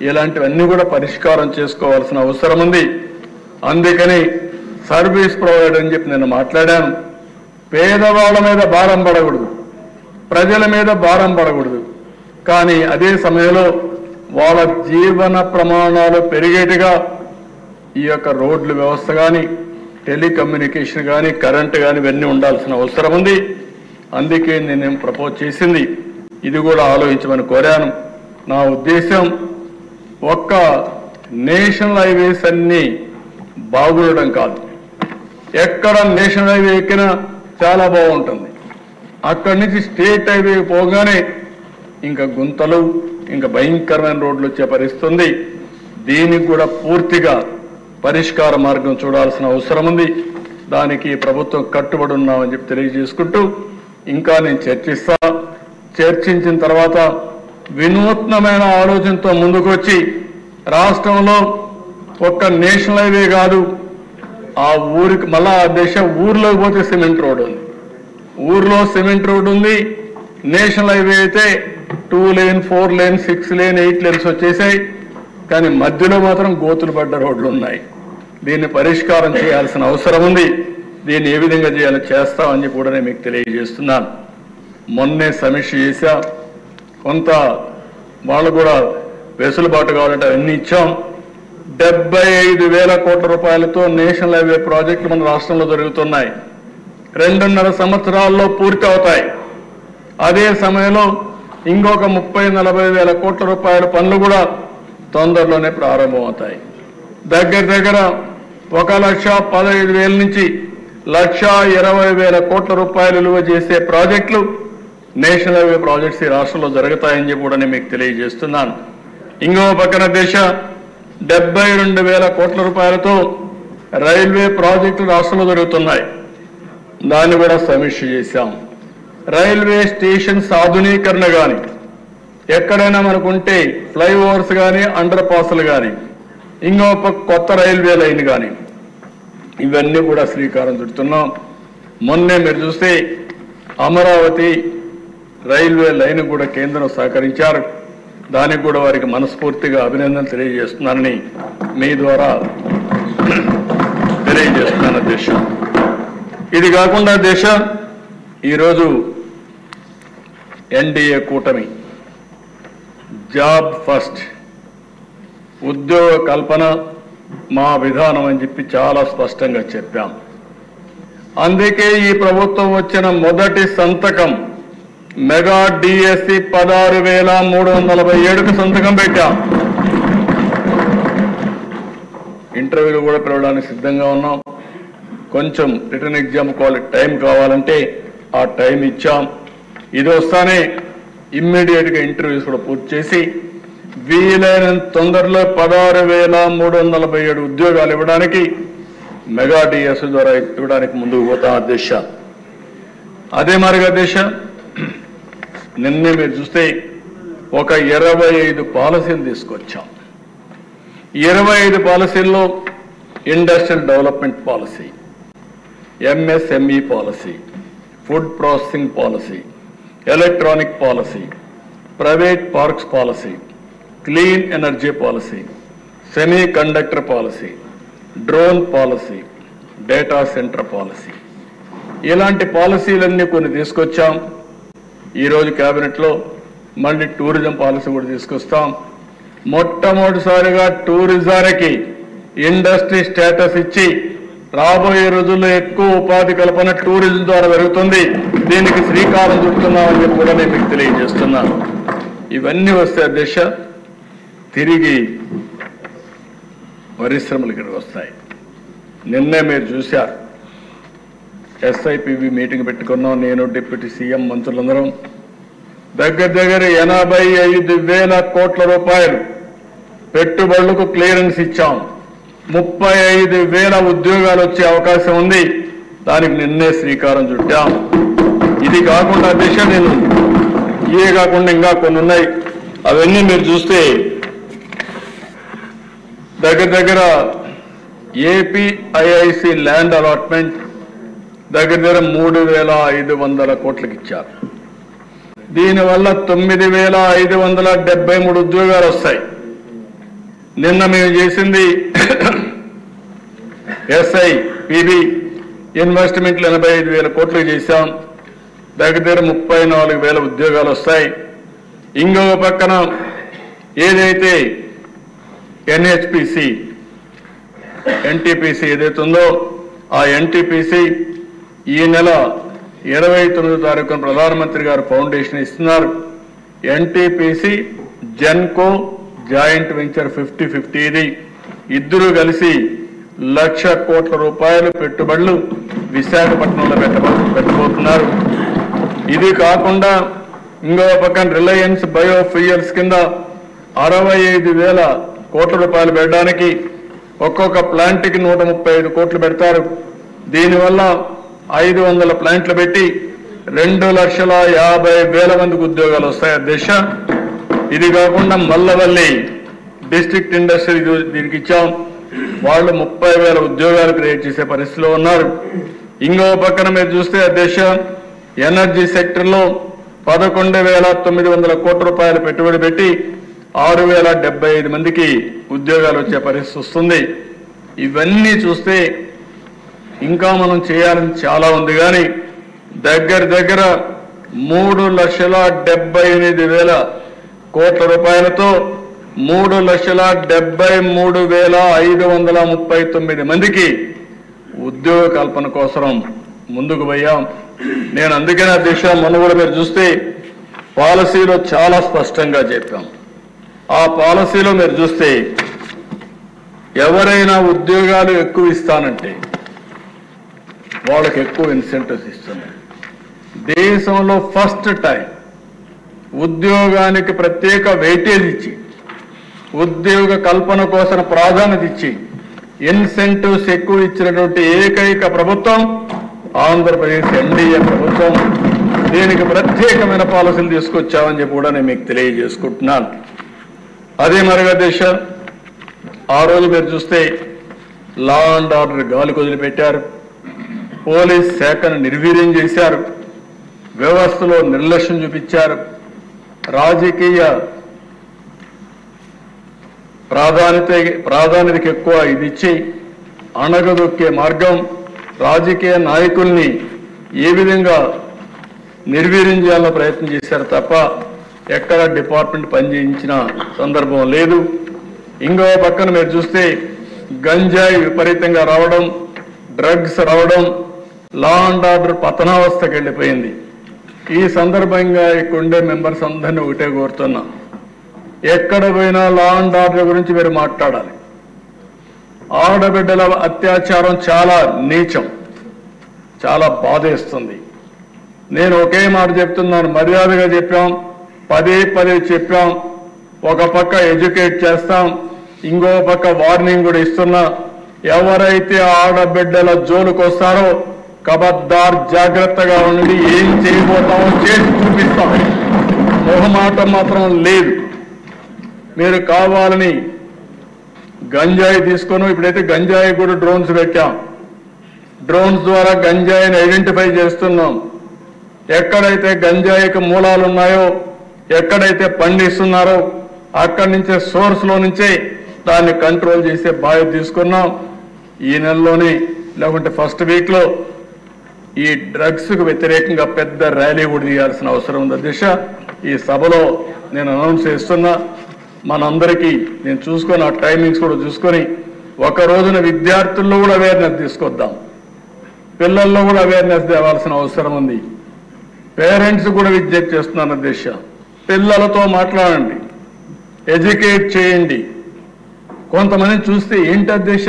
ఇలాంటివన్నీ కూడా పరిష్కారం చేసుకోవాల్సిన అవసరం ఉంది. అందుకని సర్వీస్ ప్రొవైడర్ అని చెప్పి నేను మాట్లాడాను. పేదవాళ్ళ మీద భారం పడకూడదు. ప్రజల మీద భారం పడకూడదు. కానీ అదే సమయంలో వాళ్ళ జీవన ప్రమాణాలు పెరిగేట్టుగా ఈ యొక్క రోడ్ల వ్యవస్థ కానీ, టెలికమ్యూనికేషన్ కానీ, కరెంటు కానీ ఇవన్నీ ఉండాల్సిన అవసరం ఉంది. అందుకే నేను ప్రపోజ్ చేసింది ఇది కూడా ఆలోచించమని కోరాను. నా ఉద్దేశం ఒక్క నేషనల్ హైవేస్ అన్ని బాగుండడం కాదు, ఎక్కడ నేషనల్ హైవే ఎక్కినా చాలా బాగుంటుంది. అక్కడి నుంచి స్టేట్ హైవే పోగానే ఇంకా గుంతలు, ఇంకా భయంకరమైన రోడ్లు వచ్చే పరిస్థితి ఉంది. దీనికి కూడా పూర్తిగా పరిష్కార మార్గం చూడాల్సిన అవసరం ఉంది. దానికి ప్రభుత్వం కట్టుబడి ఉన్నామని చెప్పి తెలియజేసుకుంటూ ఇంకా నేను చర్చించిన తర్వాత వినూత్నమైన ఆలోచనతో ముందుకు వచ్చి రాష్ట్రంలో ఒక్క నేషనల్ హైవే కాదు, ఆ ఊరికి మళ్ళా ఊర్లోకి పోతే సిమెంట్ రోడ్ ఉంది, ఊర్లో సిమెంట్ రోడ్ ఉంది. నేషనల్ హైవే అయితే 2 లేన్ 4 లేన్ 6 లేన్ 8 లేన్స్ వచ్చేసాయి. కానీ మధ్యలో మాత్రం గోతులు పడ్డ రోడ్లు ఉన్నాయి. దీన్ని పరిష్కారం చేయాల్సిన అవసరం ఉంది. దీన్ని ఏ విధంగా చేయాలో చేస్తామని చెప్పి కూడా నేను మీకు తెలియజేస్తున్నాను. మొన్నే సమీక్ష చేశా, కొంత వాళ్ళు కూడా వెసులుబాటు కావాలంటే అన్ని ఇచ్చాం. 75,000 కోట్ల రూపాయలతో నేషనల్ హైవే ప్రాజెక్టులు మన రాష్ట్రంలో జరుగుతున్నాయి. 2.5 సంవత్సరాల్లో పూర్తి అవుతాయి. అదే సమయంలో ఇంకొక 30-40 వేల కోట్ల రూపాయల పనులు కూడా తొందరలోనే ప్రారంభమవుతాయి. దగ్గర 1,15,000 నుంచి 1,20,000 కోట్ల రూపాయలు విలువ చేసే ప్రాజెక్టులు నేషనల్ హైవే ప్రాజెక్ట్స్ ఈ రాష్ట్రంలో జరుగుతాయని చెప్పి కూడా నేను మీకు తెలియజేస్తున్నాను. ఇంకో పక్కన 72,000 కోట్ల రూపాయలతో రైల్వే ప్రాజెక్టులు రాష్ట్రంలో జరుగుతున్నాయి. దాన్ని కూడా సమీక్ష చేశాం. రైల్వే స్టేషన్స్ ఆధునీకరణ కానీ, ఎక్కడైనా మనకుంటే ఫ్లైఓవర్స్ కానీ, అండర్ పాస్లు కానీ, ఇంకో కొత్త రైల్వే లైన్ కానీ, ఇవన్నీ కూడా శ్రీకారం చుడుతున్నాం. మొన్నే మీరు చూస్తే అమరావతి రైల్వే లైన్ కూడా కేంద్రం సహకరించారు. దానికి కూడా వారికి మనస్ఫూర్తిగా అభినందనలు తెలియజేస్తున్నానని మీ ద్వారా తెలియజేస్తున్నాను అధ్యక్ష. ఇది కాకుండా దేశ ఈరోజు ఎన్డీఏ కూటమి జాబ్ ఫస్ట్, ఉద్యోగ కల్పన మా విధానం అని చెప్పి చాలా స్పష్టంగా చెప్పాం. అందుకే ఈ ప్రభుత్వం వచ్చిన మొదటి సంతకం మెగా డిఎస్సి 16,347కు సంతకం పెట్టాం. ఇంటర్వ్యూలు కూడా పిలవడానికి సిద్ధంగా ఉన్నాం. కొంచెం రిటర్న్ ఎగ్జామ్ టైం కావాలంటే ఆ టైం ఇచ్చాం. ఇది వస్తానే ఇమ్మీడియట్గా ఇంటర్వ్యూస్ కూడా పూర్తి చేసి వీలైనంత తొందరలో 16,347 ఉద్యోగాలు ఇవ్వడానికి మెగా డిఎస్సి ద్వారా ఇవ్వడానికి ముందుకు పోతాం అధ్యక్ష. అదే మరిగా అధ్యక్ష, నిన్నే మీరు చూస్తే ఒక 25 పాలసీలు తీసుకొచ్చాం. 25 పాలసీల్లో industrial development policy, MSME policy, food processing policy, electronic policy, private parks policy, clean energy policy, semiconductor policy, drone policy, data centre policy, ఇలాంటి పాలసీలన్నీ కొన్ని తీసుకొచ్చాం. ఈరోజు కేబినెట్లో మళ్ళీ టూరిజం పాలసీ కూడా తీసుకొస్తాం. మొట్టమొదటిసారిగా టూరిజానికి ఇండస్ట్రీ స్టేటస్ ఇచ్చి రాబోయే రోజుల్లో ఎక్కువ ఉపాధి కల్పన టూరిజం ద్వారా జరుగుతుంది. దీనికి శ్రీకారం చుడుతున్నామని చెప్పి కూడా నేను మీకు తెలియజేస్తున్నాను. ఇవన్నీ వస్తే అధ్యక్ష తిరిగి పరిశ్రమలు ఇక్కడికి వస్తాయి. నిన్నే మీరు చూశారు, ఎస్ఐపివి మీటింగ్ పెట్టుకున్నాం. నేను డిప్యూటీ సీఎం మంత్రులందరం దగ్గర 85,000 కోట్ల రూపాయలు పెట్టుబడులకు క్లియరెన్స్ ఇచ్చాం. 35,000 ఉద్యోగాలు వచ్చే అవకాశం ఉంది. దానికి నిన్నే శ్రీకారం చుట్టాం. ఇది కాకుండా దిశ నేను ఇవే కాకుండా ఇంకా కొన్ని ఉన్నాయి. అవన్నీ మీరు చూస్తే దగ్గర ఏపీఐఐసి ల్యాండ్ అలాట్మెంట్ దగ్గర 3,500 కోట్లకి ఇచ్చారు. దీనివల్ల 9,573 ఉద్యోగాలు వస్తాయి. నిన్న మేము చేసింది ఎస్ఐ పిబి ఇన్వెస్ట్మెంట్లు 85,000 కోట్లు చేశాం. దగ్గర 34,000 ఉద్యోగాలు వస్తాయి. ఇంకొక పక్కన ఏదైతే NHPC NTPC ఏదైతే ఉందో ఆ NTPC ఈ నెల 29వ తారీఖున ప్రధానమంత్రి గారు ఫౌండేషన్ ఇస్తున్నారు. NTPC జెన్కో జాయింట్ వెంచర్ 50-50 ఇది ఇద్దరు కలిసి 1,00,000 కోట్ల రూపాయలు పెట్టుబడులు విశాఖపట్నంలో పెట్టబోతున్నారు. ఇది కాకుండా ఇంకో పక్కన రిలయన్స్ బయోఫ్యూయల్స్ కింద 65,000 కోట్ల రూపాయలు పెట్టడానికి ఒక్కొక్క ప్లాంట్కి 135 కోట్లు పెడతారు. దీనివల్ల 500 ప్లాంట్లు పెట్టి 2,50,000 మందికి ఉద్యోగాలు వస్తాయి అధ్యక్ష. ఇది కాకుండా మల్లవల్లి డిస్ట్రిక్ట్ ఇండస్ట్రీ దీనికి ఇచ్చాం. వాళ్ళు 30,000 ఉద్యోగాలు క్రియేట్ చేసే పరిస్థితిలో ఉన్నారు. ఇంకో పక్కన మీరు చూస్తే అధ్యక్ష ఎనర్జీ సెక్టర్లో 11,900 కోట్ల రూపాయలు పెట్టుబడి పెట్టి 6,075 మందికి ఉద్యోగాలు వచ్చే పరిస్థితి వస్తుంది. ఇవన్నీ చూస్తే ఇంకా మనం చేయాలని చాలా ఉంది. కానీ దగ్గర 3,78,000 కోట్ల రూపాయలతో 3,73,539 మందికి ఉద్యోగ కల్పన కోసం ముందుకు పోయాం. నేను అందుకనే అధ్యక్ష మొన్న కూడా మీరు చూస్తే పాలసీలో చాలా స్పష్టంగా చెప్పాం. ఆ పాలసీలో మీరు చూస్తే ఎవరైనా ఉద్యోగాలు ఎక్కువ ఇస్తానంటే వాళ్ళకి ఎక్కువ ఇన్సెంటివ్స్ ఇస్తున్నారు. దేశంలో ఫస్ట్ టైం ఉద్యోగానికి ప్రత్యేక వెయిటేజ్ ఇచ్చి ఉద్యోగ కల్పన కోసం ప్రాధాన్యత ఇచ్చి ఇన్సెంటివ్స్ ఎక్కువ ఇచ్చినటువంటి ఏకైక ప్రభుత్వం ఆంధ్రప్రదేశ్ ఎన్డీఏ ప్రభుత్వం. దీనికి ప్రత్యేకమైన పాలసీలు తీసుకొచ్చామని చెప్పి కూడా నేను మీకు తెలియజేసుకుంటున్నాను. అదే మరిగా దేశ ఆ రోజు మీరు చూస్తే లా అండ్ ఆర్డర్ గాలికి వదిలిపెట్టారు. పోలీస్ శాఖను నిర్వీర్యం చేశారు. వ్యవస్థలో నిర్లక్ష్యం చూపించారు. రాజకీయ ప్రాధాన్యతకి ఎక్కువ ఇది ఇచ్చి అణగదొక్కే మార్గం, రాజకీయ నాయకుల్ని ఏ విధంగా నిర్వీర్యం చేయాలన్న ప్రయత్నం చేశారు తప్ప ఎక్కడ డిపార్ట్మెంట్ పనిచేయించిన సందర్భం లేదు. ఇంకో పక్కన మీరు చూస్తే గంజాయి విపరీతంగా రావడం, డ్రగ్స్ రావడం, లా అండ్ ఆర్డర్ పతనావస్థకి వెళ్ళిపోయింది. ఈ సందర్భంగా ఇక్కడుండే మెంబర్స్ అందరినీ ఒకటే కోరుతున్నా, ఎక్కడ పోయినా లా అండ్ ఆర్డర్ గురించి మీరు మాట్లాడాలి. ఆడబిడ్డల అత్యాచారం చాలా నీచం, చాలా బాధేస్తుంది. నేను ఒకే మాట చెప్తున్నాను, మర్యాదగా చెప్పాం, పదే చెప్పాం. ఒక పక్క ఎడ్యుకేట్ చేస్తాం, ఇంకో పక్క వార్నింగ్ కూడా ఇస్తున్నా. ఎవరైతే ఆడబిడ్డల జోలుకు వస్తారో కబద్దార్ జాగ్రత్తగా ఉండి ఏం చేయబోతామో చేసి చూపిస్తాం. మొహమాటం మాత్రం లేదు. మీరు కావాలని గంజాయి తీసుకొని ఇప్పుడైతే గంజాయి కూడా డ్రోన్స్ పెట్టాం. డ్రోన్స్ ద్వారా గంజాయిని ఐడెంటిఫై చేస్తున్నాం. ఎక్కడైతే గంజాయికి మూలాలు ఉన్నాయో, ఎక్కడైతే పండిస్తున్నారో అక్కడి నుంచే సోర్స్లో నుంచే దాన్ని కంట్రోల్ చేసే బాధ్యత తీసుకున్నాం. ఈ నెలలోనే లేకుంటే ఫస్ట్ వీక్లో ఈ డ్రగ్స్కు వ్యతిరేకంగా పెద్ద ర్యాలీ కూడా తీయాల్సిన అవసరం ఉంది అధ్యక్ష. ఈ సభలో నేను అనౌన్స్ చేస్తున్నా. మనందరికీ నేను చూసుకొని ఆ టైమింగ్స్ కూడా చూసుకొని ఒక రోజున విద్యార్థుల్లో కూడా అవేర్నెస్ తీసుకొద్దాం, పిల్లల్లో కూడా అవేర్నెస్ తేవాల్సిన అవసరం ఉంది. పేరెంట్స్ కూడా విజ్ఞప్తి చేస్తున్నాను అధ్యక్ష, పిల్లలతో మాట్లాడండి, ఎడ్యుకేట్ చేయండి. కొంతమందిని చూస్తే ఏంటి అధ్యక్ష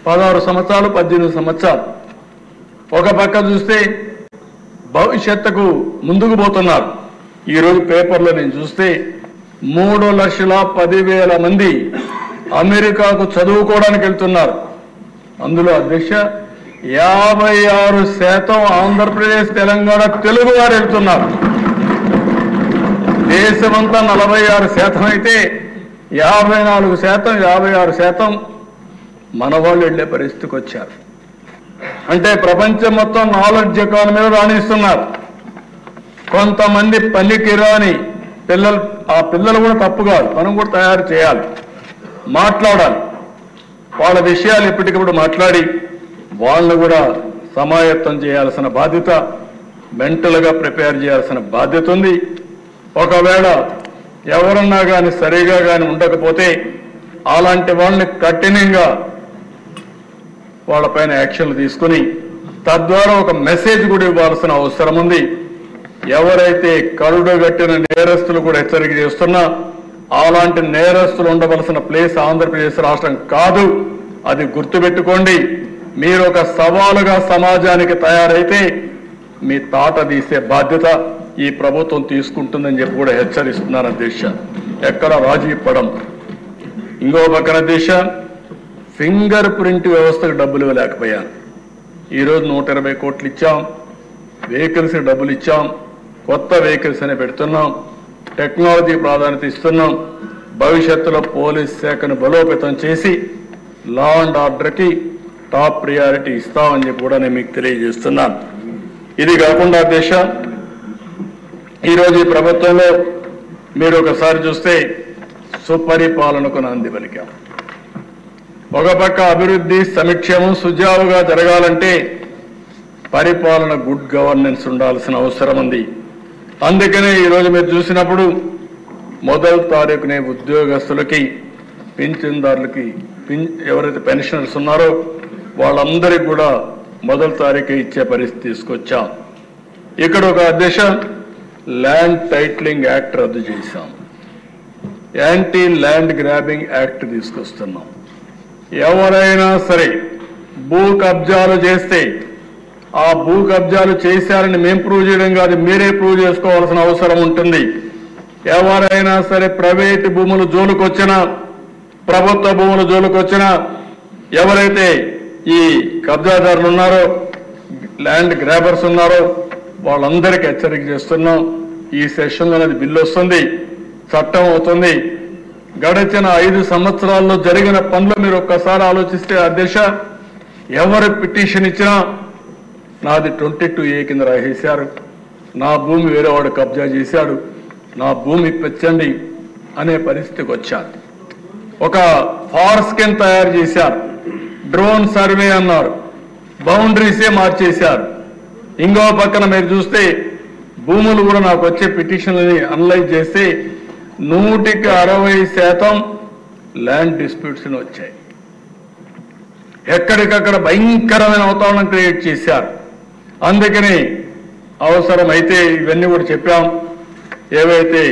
16 సంవత్సరాలు 18 సంవత్సరాలు ఒక పక్క చూస్తే భవిష్యత్తుకు ముందుకు పోతున్నారు. ఈరోజు పేపర్లో నేను చూస్తే 3,10,000 మంది అమెరికాకు చదువుకోవడానికి వెళ్తున్నారు. అందులో అధ్యక్ష 56% ఆంధ్రప్రదేశ్ తెలంగాణ తెలుగు వారు వెళ్తున్నారు. దేశమంతా 46% అయితే 54%, 56% మన వాళ్ళు వెళ్లే పరిస్థితికి వచ్చారు. అంటే ప్రపంచం మొత్తం నాలెడ్జ్ ఎకానమీలో రాణిస్తున్నారు. కొంతమంది పనికిరాని పిల్లలు, ఆ పిల్లలు కూడా తప్పు కాదు, మనం కూడా తయారు చేయాలి, మాట్లాడాలి. వాళ్ళ విషయాలు ఎప్పటికప్పుడు మాట్లాడి వాళ్ళను కూడా సమాయత్తం చేయాల్సిన బాధ్యత మెంటల్గా ప్రిపేర్ చేయాల్సిన బాధ్యత ఉంది. ఒకవేళ ఎవరన్నా కానీ సరిగా కానీ ఉండకపోతే అలాంటి వాళ్ళని కఠినంగా వాళ్ళపైన యాక్షన్లు తీసుకుని తద్వారా ఒక మెసేజ్ కూడా ఇవ్వాల్సిన అవసరం ఉంది. ఎవరైతే కరుడుగట్టిన నేరస్తులు కూడా హెచ్చరిక చేస్తున్నా అలాంటి నేరస్తులు ఉండవలసిన ప్లేస్ ఆంధ్రప్రదేశ్ రాష్ట్రం కాదు. అది గుర్తుపెట్టుకోండి. మీరు ఒక సవాలుగా సమాజానికి తయారైతే మీ తాట తీసే బాధ్యత ఈ ప్రభుత్వం తీసుకుంటుందని చెప్పి కూడా హెచ్చరిస్తున్నారు అధ్యక్ష. ఎక్కడ రాజీ పడం. ఇంకో పక్కన అధ్యక్ష, ఫింగర్ ప్రింట్ వ్యవస్థకు డబ్బులు ఇవ్వలేకపోయాను. ఈరోజు 120 కోట్లు ఇచ్చాం, వెహికల్స్కి డబ్బులు ఇచ్చాం, కొత్త వెహికల్స్ అని పెడుతున్నాం, టెక్నాలజీ ప్రాధాన్యత ఇస్తున్నాం. భవిష్యత్తులో పోలీస్ శాఖను బలోపేతం చేసి లా అండ్ ఆర్డర్కి టాప్ ప్రియారిటీ ఇస్తామని చెప్పి కూడా నేను మీకు తెలియజేస్తున్నాను. ఇది కాకుండా అధ్యక్ష, ఈరోజు ఈ ప్రభుత్వంలో మీరు ఒకసారి చూస్తే సుపరిపాలనకు నాంది పలికాం. ఒక పక్క అభివృద్ధి సంక్షేమం సుజావుగా జరగాలంటే పరిపాలన గుడ్ గవర్నెన్స్ ఉండాల్సిన అవసరం ఉంది. అందుకనే ఈరోజు మీరు చూసినప్పుడు 1వ తారీఖునే ఉద్యోగస్తులకి పింఛన్దారులకి ఎవరైతే పెన్షనర్స్ ఉన్నారో వాళ్ళందరికీ కూడా 1వ తారీఖు ఇచ్చే పరిస్థితి తీసుకొచ్చాం. ఇక్కడ ఒక అధ్యక్ష ల్యాండ్ టైటిలింగ్ యాక్ట్ రద్దు చేశాం, యాంటీ ల్యాండ్ గ్రాబింగ్ యాక్ట్ తీసుకొస్తున్నాం. ఎవరైనా సరే భూ కబ్జాలు చేస్తే ఆ భూ కబ్జాలు చేశారని మేము ప్రూవ్ చేయడం కాదు, మీరే ప్రూవ్ చేసుకోవాల్సిన అవసరం ఉంటుంది. ఎవరైనా సరే ప్రైవేటు భూములు జోలుకొచ్చినా ప్రభుత్వ భూములు జోలుకొచ్చినా ఎవరైతే ఈ కబ్జాదారులు ఉన్నారో ల్యాండ్ గ్రాబర్స్ ఉన్నారో వాళ్ళందరికీ హెచ్చరిక చేస్తున్నాం. ఈ సెషన్లో అది బిల్లు వస్తుంది, చట్టం అవుతుంది. గడిచిన 5 సంవత్సరాల్లో జరిగిన పనులు మీరు ఒక్కసారి ఆలోచిస్తే అధ్యక్ష, ఎవరు పిటిషన్ ఇచ్చినా నాది 22A కింద రాసేశారు, నా భూమి వేరేవాడు కబ్జా చేశాడు, నా భూమి ఇప్పించండి అనే పరిస్థితికి వచ్చారు. ఒక ఫార్స్కెన్ తయారు చేశారు, డ్రోన్ సర్వే అన్నారు, బౌండరీసే మార్చేశారు. ఇంకో పక్కన మీరు చూస్తే భూములు కూడా నాకు వచ్చే పిటిషన్లని అనలైజ్ చేస్తే 160% ల్యాండ్ డిస్ప్యూట్స్ వచ్చాయి. ఎక్కడికక్కడ భయంకరమైన వాతావరణం క్రియేట్ చేశారు. అందుకని అవసరమైతే ఇవన్నీ కూడా చెప్పాం. ఏవైతే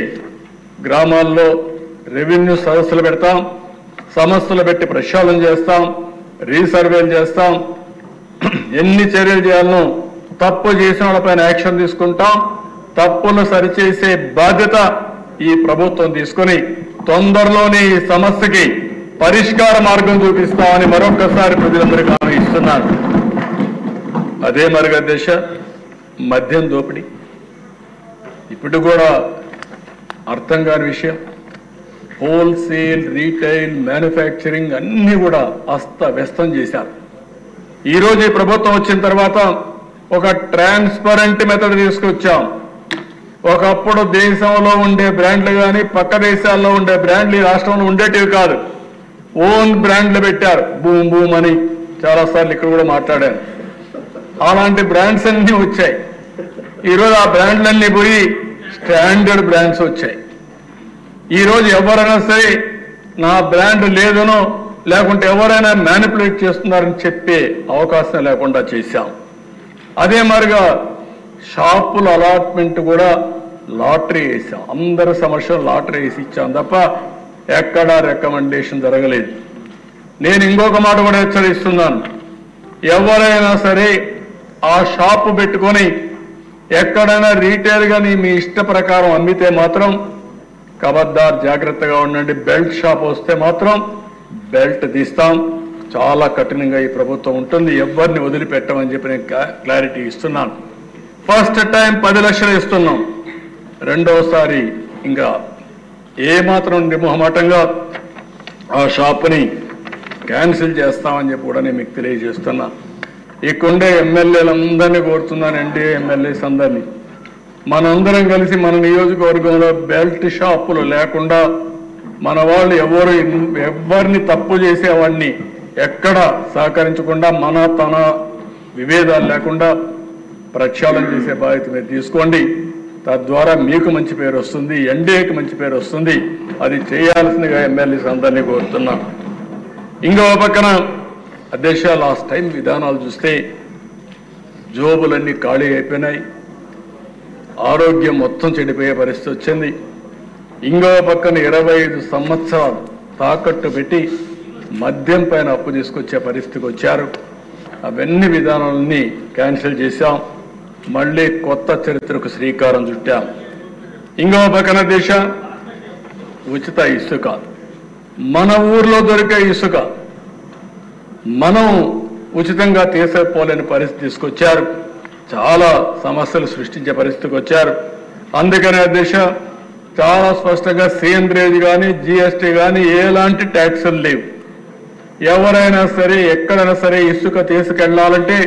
గ్రామాల్లో రెవెన్యూ సదస్సులు పెడతాం, సమస్యలు పెట్టి ప్రక్షాళన చేస్తాం, రీసర్వేలు చేస్తాం, ఎన్ని చర్యలు చేయాలనో తప్పు చేసిన వాళ్ళపైన యాక్షన్ తీసుకుంటాం. తప్పులు సరిచేసే బాధ్యత ఈ ప్రభుత్వం తీసుకొని తొందరలోనే ఈ సమస్యకి పరిష్కార మార్గం చూపిస్తామని మరొకసారి ప్రజలందరికీ హామీ ఇస్తున్నాను. అదే మరిగా దేశ మద్యం దోపిడీ ఇప్పుడు కూడా అర్థం కాని విషయం. హోల్సేల్, రీటైల్, మ్యానుఫ్యాక్చరింగ్ అన్ని కూడా అస్తవ్యస్తం చేశారు. ఈరోజు ఈ ప్రభుత్వం వచ్చిన తర్వాత ఒక ట్రాన్స్పరెంట్ మెథడ్ తీసుకొచ్చాం. ఒకప్పుడు దేశంలో ఉండే బ్రాండ్లు కానీ పక్క దేశాల్లో ఉండే బ్రాండ్లు ఈ రాష్ట్రంలో ఉండేటివి కాదు, ఓన్ బ్రాండ్లు పెట్టారు. బూమ్ బూమ్ అని చాలాసార్లు ఇక్కడ కూడా మాట్లాడాను. అలాంటి బ్రాండ్స్ అన్నీ వచ్చాయి. ఈరోజు ఆ బ్రాండ్లన్నీ పోయి స్టాండర్డ్ బ్రాండ్స్ వచ్చాయి. ఈరోజు ఎవరైనా సరే నా బ్రాండ్ లేదనో లేకుంటే ఎవరైనా మ్యానిపులేట్ చేస్తున్నారని చెప్పే అవకాశం లేకుండా చేశాం. అదే మరిగా షాపుల అలాట్మెంట్ కూడా లాటరీ వేసాం. అందరి సమస్యలు లాటరీ వేసి ఇచ్చాం తప్ప ఎక్కడా రికమెండేషన్ జరగలేదు. నేను ఇంకొక మాట కూడా హెచ్చరిస్తున్నాను. ఎవరైనా సరే ఆ షాపు పెట్టుకొని ఎక్కడైనా రీటైల్గా మీ ఇష్ట ప్రకారం అమ్మితే మాత్రం కబద్దార్ జాగ్రత్తగా ఉండండి. బెల్ట్ షాప్ వస్తే మాత్రం బెల్ట్ తీస్తాం. చాలా కఠినంగా ఈ ప్రభుత్వం ఉంటుంది. ఎవరిని వదిలిపెట్టమని చెప్పి నేను క్లారిటీ ఇస్తున్నాను. ఫస్ట్ టైం 10 లక్షలు ఇస్తున్నాం. రెండోసారి ఇంకా ఏమాత్రం నిర్మోహమాటంగా ఆ షాప్ని క్యాన్సిల్ చేస్తామని చెప్పి కూడా నేను మీకు తెలియజేస్తున్నా. ఇక్కడే ఎమ్మెల్యేలందరినీ కోరుతున్నాను, ఎన్డీఏ ఎమ్మెల్యేస్ అందరినీ, మనందరం కలిసి మన నియోజకవర్గంలో బెల్ట్ షాపులు లేకుండా మన వాళ్ళు ఎవరిని తప్పు చేసేవాడిని ఎక్కడ సహకరించకుండా మన తన విభేదాలు లేకుండా ప్రక్షాళన చేసే బాధ్యత మీరు తీసుకోండి. తద్వారా మీకు మంచి పేరు వస్తుంది, ఎన్డీఏకి మంచి పేరు వస్తుంది. అది చేయాల్సిందిగా ఎమ్మెల్యేస్ అందరినీ కోరుతున్నాం. ఇంకో పక్కన అధ్యక్ష లాస్ట్ టైం విధానాలు చూస్తే జోబులన్నీ ఖాళీ అయిపోయినాయి, ఆరోగ్యం మొత్తం చెడిపోయే పరిస్థితి వచ్చింది. ఇంకో పక్కన 25 సంవత్సరాలు తాకట్టు పెట్టి మద్యం పైన అప్పు తీసుకొచ్చే పరిస్థితికి వచ్చారు. అవన్నీ విధానాలన్నీ క్యాన్సిల్ చేశాం. మళ్ళీ కొత్త చరిత్రకు శ్రీకారం చుట్టాం. ఇంకో పక్కన దేశ ఉచిత ఇసుక, మన ఊర్లో దొరికే ఇసుక మనం ఉచితంగా తీసుకోలేని పరిస్థితి తీసుకొచ్చారు. చాలా సమస్యలు సృష్టించే పరిస్థితికి వచ్చారు. అందుకనే అధ్యక్ష చాలా స్పష్టంగా సేంద్రేజ్ కానీ జిఎస్టీ కానీ ఎలాంటి ట్యాక్సులు లేవు. ఎవరైనా సరే ఎక్కడైనా సరే ఇసుక తీసుకెళ్లాలంటే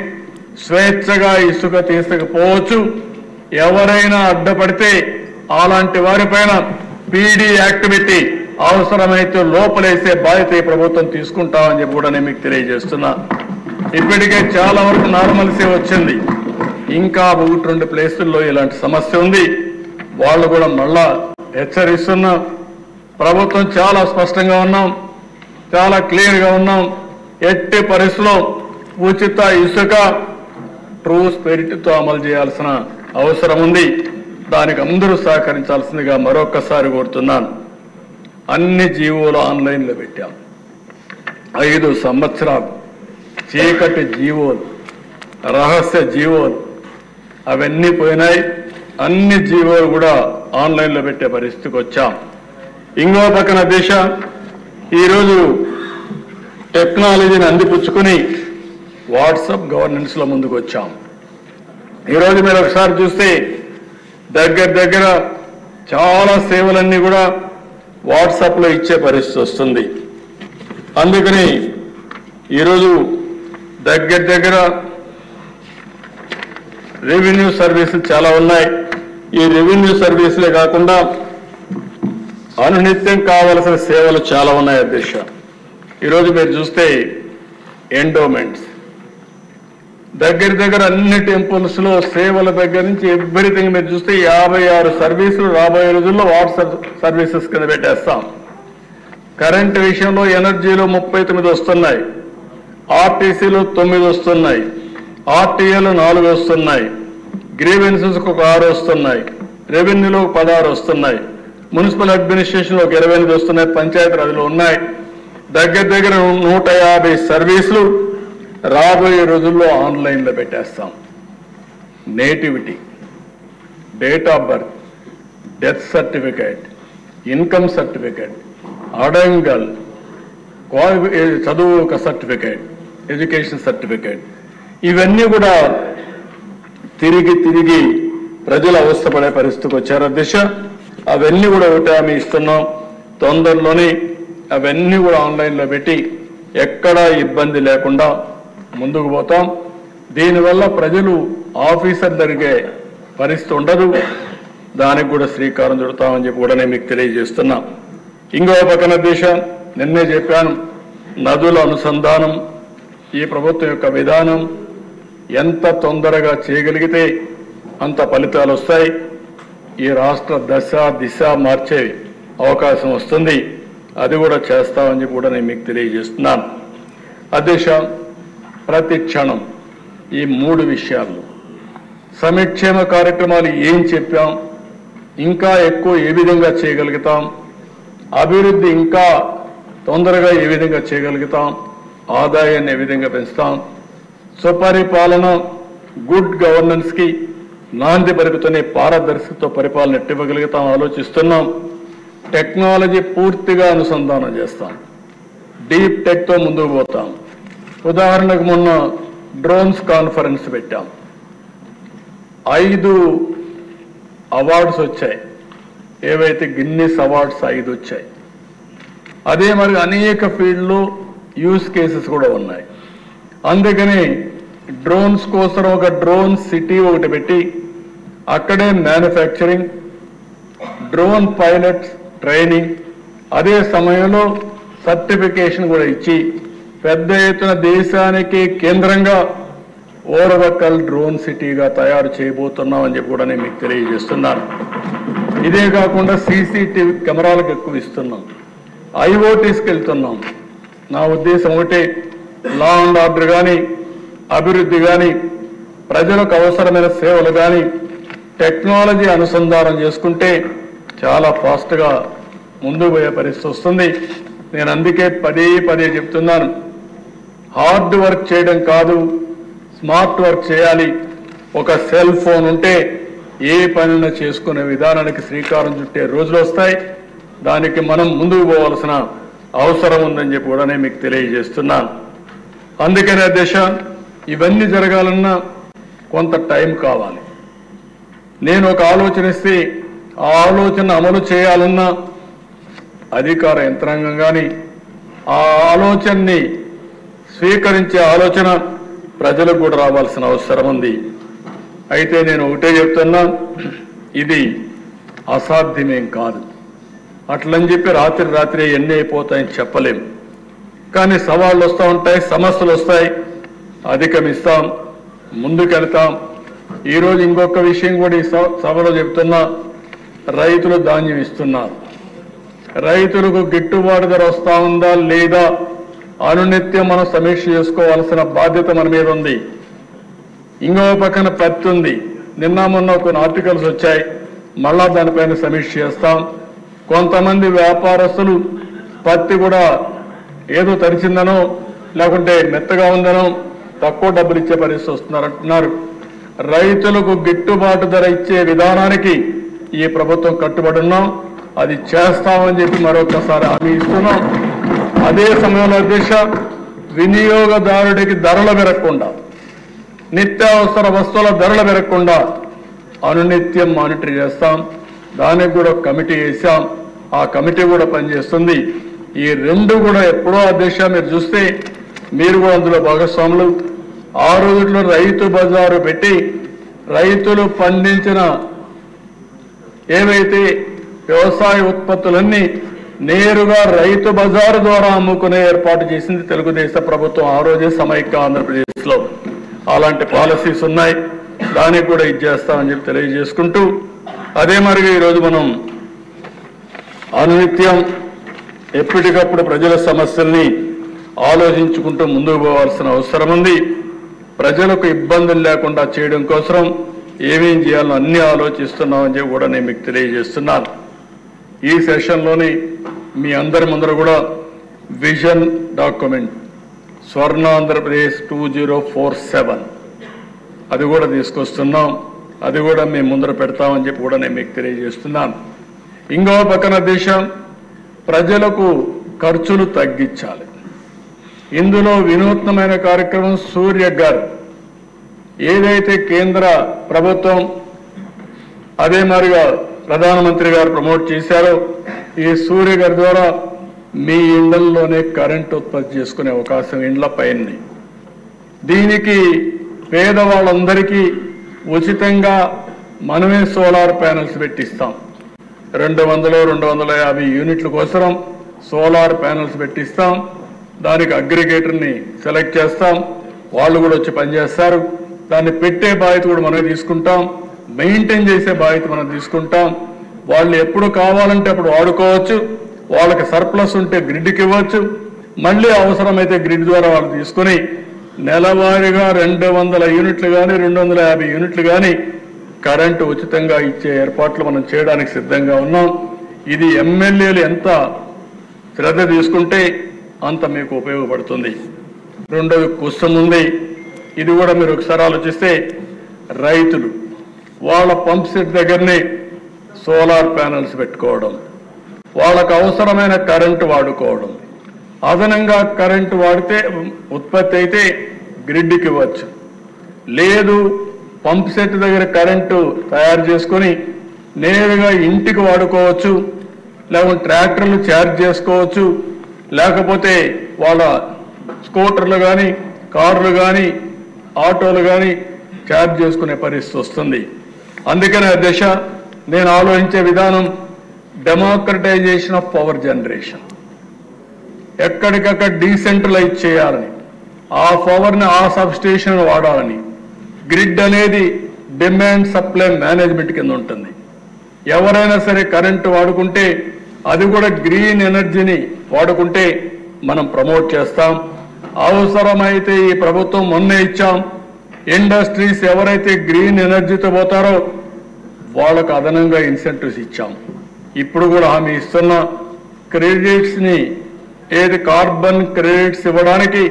స్వేచ్ఛగా ఇసుక తీసుకుపోవచ్చు. ఎవరైనా అడ్డపడితే అలాంటి వారిపైన పీడీ యాక్ట్ పెట్టి అవసరమైతే లోపలేసే బాధ్యత ఈ ప్రభుత్వం తీసుకుంటామని చెప్పి కూడా నేను మీకు తెలియజేస్తున్నా. ఇప్పటికే చాలా వరకు నార్మల్సీ వచ్చింది. ఇంకా 1-2 ప్లేసుల్లో ఇలాంటి సమస్య ఉంది. వాళ్ళు కూడా మళ్ళా హెచ్చరిస్తున్నాం. ప్రభుత్వం చాలా స్పష్టంగా ఉన్నాం, చాలా క్లియర్గా ఉన్నాం. ఎట్టి పరిస్థితుల్లో ఉచిత ఇసుక ట్రూ స్పిరిట్తో అమలు చేయాల్సిన అవసరం ఉంది. దానికి అందరూ సహకరించాల్సిందిగా మరొక్కసారి కోరుతున్నాను. అన్ని జీవోలు ఆన్లైన్లో పెట్టాం. 5 సంవత్సరాలు చీకటి జీవోలు, రహస్య జీవోలు అవన్నీ పోయినాయి. అన్ని జీవోలు కూడా ఆన్లైన్లో పెట్టే పరిస్థితికి వచ్చాం. ఇంకో పక్కన దేశ ఈరోజు టెక్నాలజీని అందిపుచ్చుకుని వాట్సాప్ గవర్నెన్స్లో ముందుకు వచ్చాం. ఈరోజు మీరు ఒకసారి చూస్తే దగ్గర చాలా సేవలన్నీ కూడా వాట్సాప్లో ఇచ్చే పరిస్థితి వస్తుంది. అందుకని ఈరోజు దగ్గర రెవెన్యూ సర్వీసులు చాలా ఉన్నాయి. ఈ రెవెన్యూ సర్వీసులే కాకుండా అనునిత్యం కావలసిన సేవలు చాలా ఉన్నాయి అధ్యక్ష. ఈరోజు మీరు చూస్తే ఎండోమెంట్స్ దగ్గర అన్ని టెంపుల్స్ లో సేవల దగ్గర నుంచి ఎవ్రీథింగ్ మీరు చూస్తే 56 సర్వీసులు రాబోయే రోజుల్లో వాట్సాప్ సర్వీసెస్ కింద పెట్టేస్తాం. కరెంటు విషయంలో ఎనర్జీలో 39 వస్తున్నాయి, ఆర్టీసీలో 9 వస్తున్నాయి, ఆర్టీఏలో 4 వస్తున్నాయి, గ్రీవెన్సెస్ ఒక 6 వస్తున్నాయి, రెవెన్యూలో 16 వస్తున్నాయి, మున్సిపల్ అడ్మినిస్ట్రేషన్లో ఒక 28 వస్తున్నాయి, పంచాయతీరాజ్లో ఉన్నాయి. దగ్గర 150 సర్వీసులు రాబోయే రోజుల్లో ఆన్లైన్లో పెట్టేస్తాం. Nativity, date of birth, death certificate, income certificate, adangal, చదువు ఒక సర్టిఫికేట్, ఎడ్యుకేషన్ సర్టిఫికేట్, ఇవన్నీ కూడా తిరిగి ప్రజలు అవస్థపడే పరిస్థితికి వచ్చారు దిశ. అవన్నీ కూడా ఒకటి హామీ ఇస్తున్నాం. తొందరలోనే అవన్నీ కూడా ఆన్లైన్లో పెట్టి ఎక్కడా ఇబ్బంది లేకుండా ముందుకు పోతాం. దీనివల్ల ప్రజలు ఆఫీసర్ జరిగే పరిస్థితి ఉండదు. దానికి కూడా శ్రీకారం చుడతామని చెప్పి కూడా నేను మీకు తెలియజేస్తున్నా. ఇంకో పక్కన దేశ నిన్నే చెప్పాను, నదుల అనుసంధానం ఈ ప్రభుత్వం యొక్క విధానం. ఎంత తొందరగా చేయగలిగితే అంత ఫలితాలు వస్తాయి. ఈ రాష్ట్ర దశ దిశ మార్చే అవకాశం వస్తుంది. అది కూడా చేస్తామని చెప్పి కూడా నేను మీకు తెలియజేస్తున్నాను. అధ్యక్ష, ప్రతి క్షణం ఈ 3 విషయాలు సంక్షేమ కార్యక్రమాలు ఏం చెప్పాం, ఇంకా ఎక్కువ ఏ విధంగా చేయగలుగుతాం, అభివృద్ధి ఇంకా తొందరగా ఏ విధంగా చేయగలుగుతాం, ఆదాయాన్ని ఏ విధంగా పెంచుతాం, సుపరిపాలన గుడ్ గవర్నెన్స్కి నాంది పలుకుతూనే పారదర్శకతో పరిపాలన ఎట్టివ్వగలుగుతాం ఆలోచిస్తున్నాం. టెక్నాలజీ పూర్తిగా అనుసంధానం చేస్తాం. డీప్ టెక్తో ముందుకు పోతాం. ఉదాహరణకు మొన్న డ్రోన్స్ కాన్ఫరెన్స్ పెట్టాం. 5 అవార్డ్స్ వచ్చాయి. ఏవైతే గిన్నిస్ అవార్డ్స్ 5 వచ్చాయి. అదే మరి అనేక ఫీల్డ్లో యూస్ కేసెస్ కూడా ఉన్నాయి. అందుకని డ్రోన్స్ కోసం ఒక డ్రోన్ సిటీ ఒకటి పెట్టి అక్కడే మ్యానుఫ్యాక్చరింగ్, డ్రోన్ పైలట్స్ ట్రైనింగ్, అదే సమయంలో సర్టిఫికేషన్ కూడా ఇచ్చి పెద్ద ఎత్తున దేశానికి కేంద్రంగా ఓరవకల్ డ్రోన్ సిటీగా తయారు చేయబోతున్నామని చెప్పి కూడా నేను మీకు తెలియజేస్తున్నాను. ఇదే కాకుండా సీసీటీవీ కెమెరాలకు ఎక్కువ ఇస్తున్నాం, ఐఓటీస్కి వెళ్తున్నాం. నా ఉద్దేశం ఒకటే, లా అండ్ ఆర్డర్ కానీ, అభివృద్ధి కానీ, ప్రజలకు అవసరమైన సేవలు కానీ టెక్నాలజీ అనుసంధానం చేసుకుంటే చాలా ఫాస్ట్గా ముందుకు పోయే పరిస్థితి వస్తుంది. నేను అందుకే పదే చెప్తున్నాను, హార్డ్ వర్క్ చేయడం కాదు, స్మార్ట్ వర్క్ చేయాలి. ఒక సెల్ ఫోన్ ఉంటే ఏ పనిని చేసుకునే విధానానికి శ్రీకారం చుట్టే రోజులు వస్తాయి. దానికి మనం ముందుకు పోవాల్సిన అవసరం ఉందని చెప్పి కూడా నేను మీకు తెలియజేస్తున్నాను. అందుకనే అధ్యక్ష, ఇవన్నీ జరగాలన్నా కొంత టైం కావాలి. నేను ఒక ఆలోచన ఇస్తే ఆ ఆలోచన అమలు చేయాలన్నా అధికార యంత్రాంగం కానీ, ఆ ఆలోచనని స్వీకరించే ఆలోచన ప్రజలకు కూడా రావాల్సిన అవసరం ఉంది. అయితే నేను ఒకటే చెప్తున్నా, ఇది అసాధ్యమేం కాదు. అట్లని చెప్పి రాత్రి ఎన్ని అయిపోతాయని చెప్పలేం. కానీ సవాళ్ళు వస్తూ ఉంటాయి, సమస్యలు వస్తాయి, అధిగమిస్తాం, ముందుకెళ్తాం. ఈరోజు ఇంకొక విషయం కూడా ఈ సభలో చెప్తున్నా, రైతులు ధాన్యం ఇస్తున్నారు. రైతులకు గిట్టుబాటు ధర వస్తూ ఉందా లేదా అనునిత్యం మనం సమీక్ష చేసుకోవాల్సిన బాధ్యత మన మీద ఉంది. ఇంకో పక్కన పత్తి ఉంది. నిన్న మొన్న కొన్ని ఆర్టికల్స్ వచ్చాయి, మళ్ళా దానిపైన సమీక్ష చేస్తాం. కొంతమంది వ్యాపారస్తులు పత్తి కూడా ఏదో తరిచిందనో లేకుంటే మెత్తగా ఉందనో తక్కువ డబ్బులు ఇచ్చే పరిస్థితి వస్తున్నారంటున్నారు. రైతులకు గిట్టుబాటు ధర ఇచ్చే విధానానికి ఈ ప్రభుత్వం కట్టుబడి ఉన్నాం, అది చేస్తామని చెప్పి మరొకసారి హామీ ఇస్తున్నాం. అదే సమయంలో దిశ వినియోగదారుడికి ధరలు పెరగకుండా, నిత్యావసర వస్తువుల ధరలు పెరగకుండా అనునిత్యం మానిటర్ చేస్తాం. దానికి కూడా కమిటీ వేసాం, ఆ కమిటీ కూడా పనిచేస్తుంది. ఈ రెండు కూడా ఎప్పుడో అధ్యక్ష మీరు చూస్తే మీరు కూడా అందులో భాగస్వాములు. ఆ రోజుల్లో రైతు బజారు పెట్టి రైతులు పండించిన ఏవైతే వ్యవసాయ ఉత్పత్తులన్నీ నేరుగా రైతు బజారు ద్వారా అమ్ముకునే ఏర్పాటు చేసింది తెలుగుదేశం ప్రభుత్వం ఆ రోజే సమైక్య ఆంధ్రప్రదేశ్లో. అలాంటి పాలసీస్ ఉన్నాయి, దానికి కూడా ఇచ్చేస్తామని చెప్పి తెలియజేసుకుంటూ, అదే మరిగా ఈరోజు మనం అనునిత్యం ఎప్పటికప్పుడు ప్రజల సమస్యల్ని ఆలోచించుకుంటూ ముందుకు పోవాల్సిన అవసరం ఉంది. ప్రజలకు ఇబ్బందులు లేకుండా చేయడం కోసం ఏమేం చేయాలో అన్ని ఆలోచిస్తున్నామని చెప్పి కూడా నేను మీకు తెలియజేస్తున్నాను. ఈ సెషన్లోని మీ అందరి ముందర కూడా విజన్ డాక్యుమెంట్ స్వర్ణ ఆంధ్రప్రదేశ్ 2047 అది కూడా తీసుకొస్తున్నాం, అది కూడా మేము ముందర పెడతామని చెప్పి కూడా నేను మీకు తెలియజేస్తున్నాను. ఇంకో పక్కన దేశం ప్రజలకు ఖర్చులు తగ్గించాలి. ఇందులో వినూత్నమైన కార్యక్రమం సూర్యఘర్ ఏదైతే కేంద్ర ప్రభుత్వం అదే మాదిరిగా ప్రధానమంత్రి గారు ప్రమోట్ చేశారో, ఈ సూర్యఘర్ ద్వారా మీ ఇళ్లలోనే కరెంట్ ఉత్పత్తి చేసుకునే అవకాశం ఇండ్ల పైన. దీనికి పేదవాళ్ళందరికీ ఉచితంగా మనమే సోలార్ ప్యానెల్స్ పెట్టిస్తాం. 200-250 యూనిట్ల కోసం సోలార్ ప్యానెల్స్ పెట్టిస్తాం. దానికి అగ్రిగేటర్ని సెలెక్ట్ చేస్తాం, వాళ్ళు కూడా వచ్చి పనిచేస్తారు. దాన్ని పెట్టే బాధ్యత కూడా మనమే తీసుకుంటాం, మెయింటైన్ చేసే బాధ్యత మనం తీసుకుంటాం. వాళ్ళు ఎప్పుడు కావాలంటే అప్పుడు వాడుకోవచ్చు, వాళ్ళకి సర్ప్లస్ ఉంటే గ్రిడ్కి ఇవ్వచ్చు, మళ్ళీ అవసరమైతే గ్రిడ్ ద్వారా వాళ్ళు తీసుకుని నెలవారీగా 200 యూనిట్లు కానీ 250 యూనిట్లు కానీ కరెంటు ఉచితంగా ఇచ్చే ఏర్పాట్లు మనం చేయడానికి సిద్ధంగా ఉన్నాం. ఇది ఎమ్మెల్యేలు ఎంత శ్రద్ధ తీసుకుంటే అంత మీకు ఉపయోగపడుతుంది. రెండోది కుసం ఉంది, ఇది కూడా మీరు ఒకసారి ఆలోచిస్తే రైతులు వాళ్ళ పంప్ సెట్ దగ్గరనే సోలార్ ప్యానెల్స్ పెట్టుకోవడం, వాళ్ళకు అవసరమైన కరెంటు వాడుకోవడం, అదనంగా కరెంటు వాడితే ఉత్పత్తి అయితే గ్రిడ్కి ఇవ్వచ్చు, లేదు పంప్ సెట్ దగ్గర కరెంటు తయారు చేసుకొని నేరుగా ఇంటికి వాడుకోవచ్చు, లేకుంటే ట్రాక్టర్లు ఛార్జ్ చేసుకోవచ్చు, లేకపోతే వాళ్ళ స్కూటర్లు కానీ కార్లు కానీ ఆటోలు కానీ ఛార్జ్ చేసుకునే పరిస్థితి వస్తుంది. అందుకనే అధ్యక్ష నేను ఆలోచించే విధానం డెమోక్రటైజేషన్ ఆఫ్ పవర్ జనరేషన్. ఎక్కడికక్కడ డీసెంట్రలైజ్ చేయాలని, ఆ పవర్ని ఆ సబ్ స్టేషన్ వాడాలని, గ్రిడ్ అనేది డిమాండ్ సప్లై మేనేజ్మెంట్ కింద ఉంటుంది. ఎవరైనా సరే కరెంటు వాడుకుంటే అది కూడా గ్రీన్ ఎనర్జీని వాడుకుంటే మనం ప్రమోట్ చేస్తాం. అవసరమైతే ఈ ప్రభుత్వం మొన్నే ఇచ్చాం, ఇండస్ట్రీస్ ఎవరైతే గ్రీన్ ఎనర్జీతో పోతారో వాళ్ళకు అదనంగా ఇన్సెంటివ్స్ ఇచ్చాం. ఇప్పుడు కూడా హామీ ఇస్తున్న క్రెడిట్స్ని ఏది కార్బన్ క్రెడిట్స్ ఇవ్వడానికి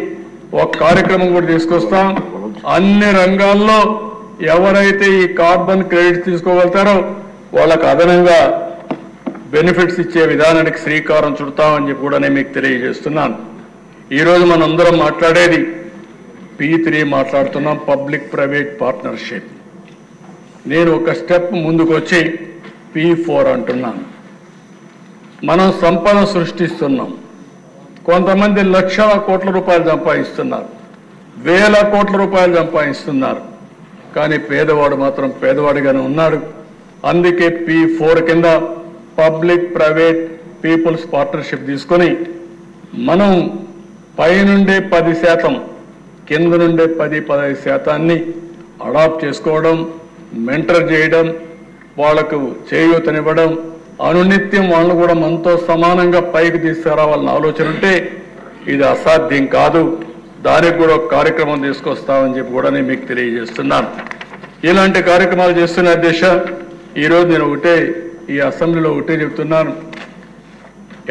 ఒక కార్యక్రమం కూడా తీసుకొస్తాం. అన్ని రంగాల్లో ఎవరైతే ఈ కార్బన్ క్రెడిట్స్ తీసుకోగలుగుతారో వాళ్ళకు అదనంగా బెనిఫిట్స్ ఇచ్చే విధానానికి శ్రీకారం చుడతామని చెప్పి కూడా నేను మీకు తెలియజేస్తున్నాను. ఈరోజు మనందరం మాట్లాడేది P3 మాట్లాడుతున్నాం, పబ్లిక్ ప్రైవేట్ పార్ట్నర్షిప్. నేను ఒక స్టెప్ ముందుకు వచ్చి P4 అంటున్నాను. మనం సంపద సృష్టిస్తున్నాం. కొంతమంది లక్షల కోట్ల రూపాయలు సంపాదిస్తున్నారు, వేల కోట్ల రూపాయలు సంపాదిస్తున్నారు. కానీ పేదవాడు మాత్రం పేదవాడిగానే ఉన్నాడు. అందుకే P4 కింద పబ్లిక్ ప్రైవేట్ పీపుల్స్ పార్ట్నర్షిప్ తీసుకొని మనం పైనుండే 10%, కింద నుండే 10-15% అడాప్ట్ చేసుకోవడం, మెంటర్ చేయడం, వాళ్లకు చేయూతనివ్వడం, అనునిత్యం వాళ్ళు కూడా మనతో సమానంగా పైకి తీసుకురావాలన్న ఆలోచన ఉంటే ఇది అసాధ్యం కాదు. దానికి కూడా ఒక కార్యక్రమం తీసుకొస్తామని చెప్పి కూడా నేను మీకు తెలియజేస్తున్నాను. ఇలాంటి కార్యక్రమాలు చేస్తున్న అధ్యక్ష, ఈరోజు నేను ఈ అసెంబ్లీలో ఒకటే చెప్తున్నాను.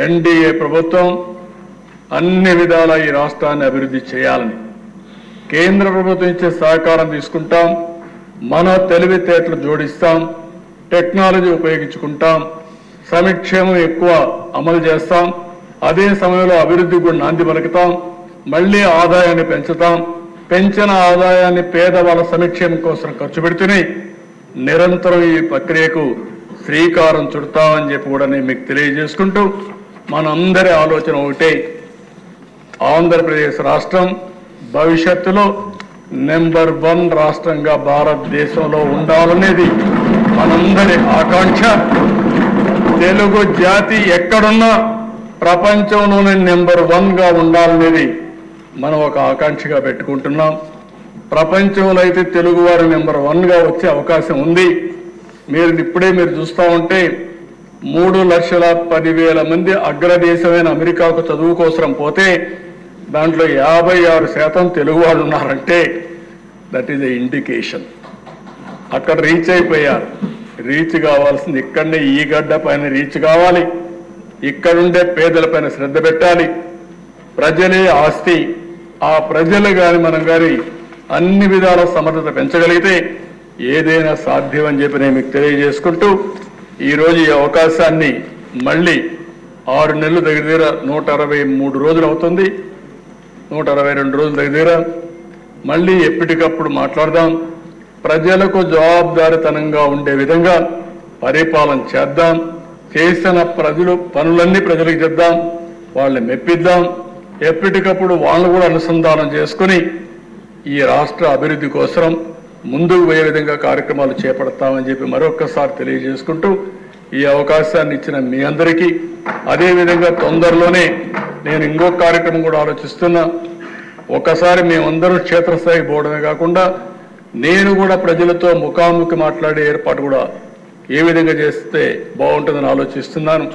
ఎన్డీఏ ప్రభుత్వం అన్ని విధాల ఈ రాష్ట్రాన్ని అభివృద్ధి చేయాలని కేంద్ర ప్రభుత్వం ఇచ్చే సహకారం తీసుకుంటాం. మన తెలివితేటలు జోడిస్తాం, టెక్నాలజీ ఉపయోగించుకుంటాం, సంక్షేమం ఎక్కువ అమలు చేస్తాం, అదే సమయంలో అభివృద్ధి కూడా నాంది పలుకుతాం. మళ్లీ ఆదాయాన్ని పెంచుతాం. పెంచిన ఆదాయాన్ని పేదవాళ్ళ సంక్షేమం కోసం ఖర్చు పెడుతూనే నిరంతరం ఈ ప్రక్రియకు శ్రీకారం చుడతామని చెప్పి కూడా నేను మీకు తెలియజేసుకుంటూ, మనందరి ఆలోచన ఒకటే, ఆంధ్రప్రదేశ్ రాష్ట్రం భవిష్యత్తులో నెంబర్ 1 రాష్ట్రంగా భారతదేశంలో ఉండాలనేది మనందరి ఆకాంక్ష. తెలుగు జాతి ఎక్కడున్నా ప్రపంచంలోనే నెంబర్ 1గా ఉండాలనేది మనం ఒక ఆకాంక్షగా పెట్టుకుంటున్నాం. ప్రపంచంలో అయితే తెలుగువారు నెంబర్ 1గా వచ్చే అవకాశం ఉంది. ఇప్పుడే మీరు చూస్తూ ఉంటే 3,10,000 మంది అగ్రదేశమైన అమెరికాకు చదువు కోసం పోతే దాంట్లో 56% తెలుగు వాళ్ళు ఉన్నారంటే దట్ ఈజ్ ఎ ఇండికేషన్. అక్కడ రీచ్ అయిపోయారు. రీచ్ కావాల్సింది ఇక్కడనే ఈ గడ్డ పైన రీచ్ కావాలి. ఇక్కడుండే పేదలపైన శ్రద్ధ పెట్టాలి. ప్రజలే ఆస్తి. ఆ ప్రజలు కానీ మనం కానీ అన్ని విధాల సమర్థత పెంచగలిగితే ఏదైనా సాధ్యం అని చెప్పి నేను మీకు తెలియజేసుకుంటూ, ఈరోజు ఈ అవకాశాన్ని మళ్ళీ 6 నెలలు దగ్గర 163 రోజులు అవుతుంది, 162 రోజులు దగ్గర మళ్ళీ ఎప్పటికప్పుడు మాట్లాడదాం. ప్రజలకు జవాబుదారితనంగా ఉండే విధంగా పరిపాలన చేద్దాం. చేసిన పనులన్నీ ప్రజలకు చేద్దాం, వాళ్ళని మెప్పిద్దాం. ఎప్పటికప్పుడు వాళ్ళు కూడా అనుసంధానం చేసుకుని ఈ రాష్ట్ర అభివృద్ధి కోసం ముందుకు పోయే విధంగా కార్యక్రమాలు చేపడతామని చెప్పి మరొక్కసారి తెలియజేసుకుంటూ, ఈ అవకాశాన్ని ఇచ్చిన మీ అందరికీ, అదేవిధంగా తొందరలోనే నేను ఇంకొక కార్యక్రమం కూడా ఆలోచిస్తున్నా. ఒకసారి మేమందరూ క్షేత్రస్థాయికి పోవడమే కాకుండా నేను కూడా ప్రజలతో ముఖాముఖి మాట్లాడే ఏర్పాటు కూడా ఏ విధంగా చేస్తే బాగుంటుందని ఆలోచిస్తున్నాను.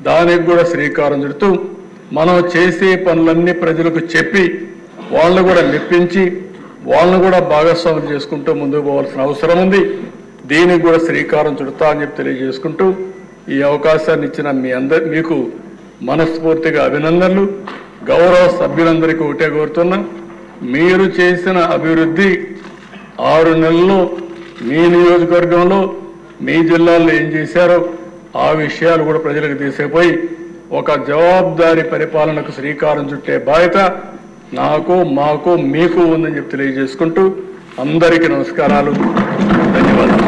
దానికి కూడా శ్రీకారం చుడుతూ మనం చేసే పనులన్నీ ప్రజలకు చెప్పి వాళ్ళను కూడా మెప్పించి వాళ్ళను కూడా భాగస్వామ్యం చేసుకుంటూ ముందుకు పోవాల్సిన అవసరం ఉంది. దీనికి కూడా శ్రీకారం చుడతా అని చెప్పి తెలియజేసుకుంటూ, ఈ అవకాశాన్ని ఇచ్చిన మీకు మనస్ఫూర్తిగా అభినందనలు. గౌరవ సభ్యులందరికీ ఒకటే కోరుతున్నా, మీరు చేసిన అభివృద్ధి 6 నెలల్లో మీ నియోజకవర్గంలో మీ జిల్లాల్లో ఏం చేశారో ఆ విషయాలు కూడా ప్రజలకు తీసుకుపోయి ఒక జవాబుదారీ పరిపాలనకు శ్రీకారం చుట్టే బాధ్యత నాకు, మాకు, మీకు ఉందని చెప్పి తెలియజేసుకుంటూ అందరికీ నమస్కారాలు, ధన్యవాదాలు.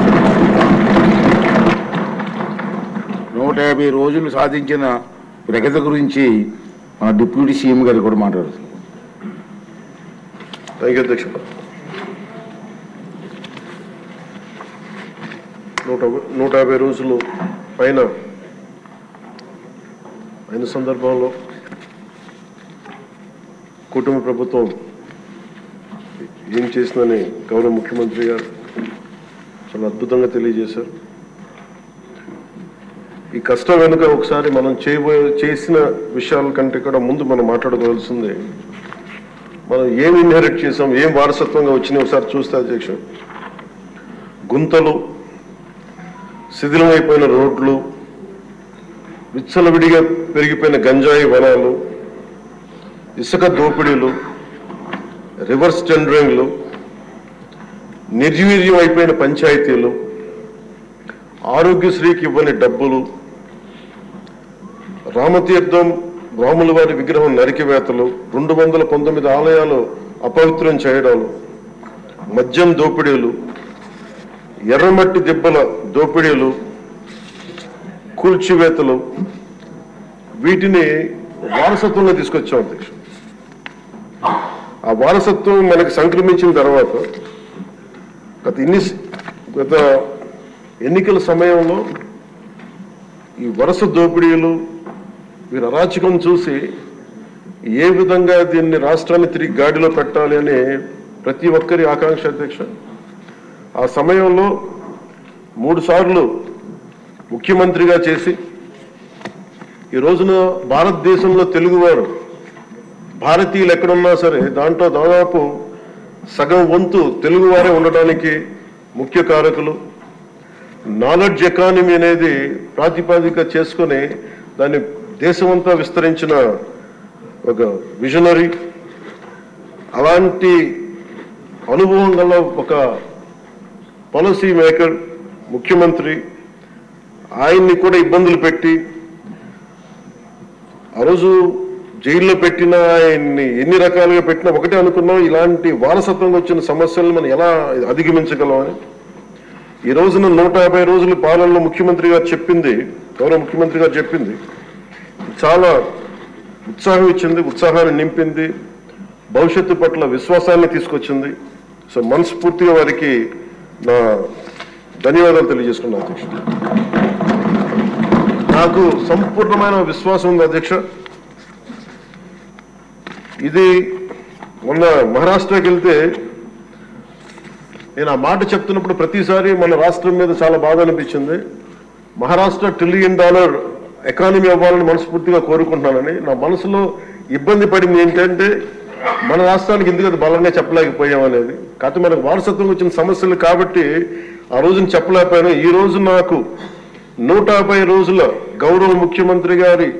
150 రోజులు సాధించిన ప్రగతి గురించి మన డిప్యూటీ సీఎం గారు కూడా మాట్లాడుతున్నారు. థ్యాంక్ యూ అధ్యక్ష. 150 రోజులు అయిన సందర్భంలో కుటుంబ ప్రభుత్వం ఏం చేసిందని గౌరవ ముఖ్యమంత్రి గారు చాలా అద్భుతంగా తెలియజేశారు. ఈ కష్టం వెనుక ఒకసారి మనం చేసిన విషయాల కంటే కూడా ముందు మనం మాట్లాడుకోవాల్సింది మనం ఏం ఇన్హెరిట్ చేసాం, ఏం వారసత్వంగా వచ్చినాయి ఒకసారి చూస్తే అధ్యక్ష, గుంతలు, శిథిలమైపోయిన రోడ్లు, విచ్చలవిడిగా పెరిగిపోయిన గంజాయి వనాలు, ఇసుక దోపిడీలు, రివర్స్ టెండరింగ్లు, నిర్వీర్యం అయిపోయిన పంచాయతీలు, ఆరోగ్యశ్రీకి ఇవ్వని డబ్బులు, రామతీర్థం రాముల వారి విగ్రహం నరికివేతలు, 219 ఆలయాలు అపవిత్రం చేయడాలు, మద్యం దోపిడీలు, ఎర్రమట్టి దెబ్బల దోపిడీలు, కూల్చివేతలు, వీటిని వారసత్వంగా తీసుకొచ్చాం అధ్యక్ష. ఆ వారసత్వం మనకి సంక్రమించిన తర్వాత గత ఎన్నికల సమయంలో ఈ వరుస దోపిడీలు, వీరి అరాచకం చూసి ఏ విధంగా దీన్ని రాష్ట్రాన్ని తిరిగి గాడిలో పెట్టాలి అని ప్రతి ఒక్కరి ఆకాంక్ష అధ్యక్ష. ఆ సమయంలో 3 సార్లు ముఖ్యమంత్రిగా చేసి ఈ రోజున భారతదేశంలో తెలుగువారు భారతీయులు ఎక్కడున్నా సరే దాంట్లో దాదాపు సగం వంతు తెలుగువారే ఉండడానికి ముఖ్య కారకులు. నాలెడ్జ్ ఎకానమీ అనేది ప్రాతిపదిక చేసుకుని దాన్ని దేశమంతా విస్తరించిన ఒక విజనరీ. అలాంటి అనుభవం గల ఒక పాలసీ మేకర్ ముఖ్యమంత్రి, ఆయన్ని కూడా ఇబ్బందులు పెట్టి ఆ రోజు జైల్లో పెట్టినా, ఆయన్ని ఎన్ని రకాలుగా పెట్టినా ఒకటే అనుకున్నాం, ఇలాంటి వారసత్వంగా వచ్చిన సమస్యలను మనం ఎలా అధిగమించగలం అని. ఈ రోజున 150 రోజుల పాలనలో ముఖ్యమంత్రి గారు చెప్పింది, గౌరవ ముఖ్యమంత్రి గారు చెప్పింది చాలా ఉత్సాహం ఇచ్చింది, ఉత్సాహాన్ని నింపింది, భవిష్యత్తు పట్ల విశ్వాసాన్ని తీసుకొచ్చింది. సో మనస్ఫూర్తిగా వారికి నా ధన్యవాదాలు తెలియజేసుకున్నాను అధ్యక్ష. నాకు సంపూర్ణమైన విశ్వాసం ఉంది అధ్యక్ష. ఇది మొన్న మహారాష్ట్రకి వెళ్తే నేను ఆ మాట చెప్తున్నప్పుడు ప్రతిసారి మన రాష్ట్రం మీద చాలా బాధ అనిపించింది. మహారాష్ట్ర $1 ట్రిలియన్ ఎకానమీ అవ్వాలని మనస్ఫూర్తిగా కోరుకుంటున్నానని. నా మనసులో ఇబ్బంది పడింది ఏంటంటే మన రాష్ట్రానికి ఎందుకు బలంగా చెప్పలేకపోయామనేది. కాకపోతే మనకు వారసత్వం వచ్చిన సమస్యలు కాబట్టి ఆ రోజున చెప్పలేకపోయాను. ఈ రోజు నాకు 150 రోజుల గౌరవ ముఖ్యమంత్రి గారి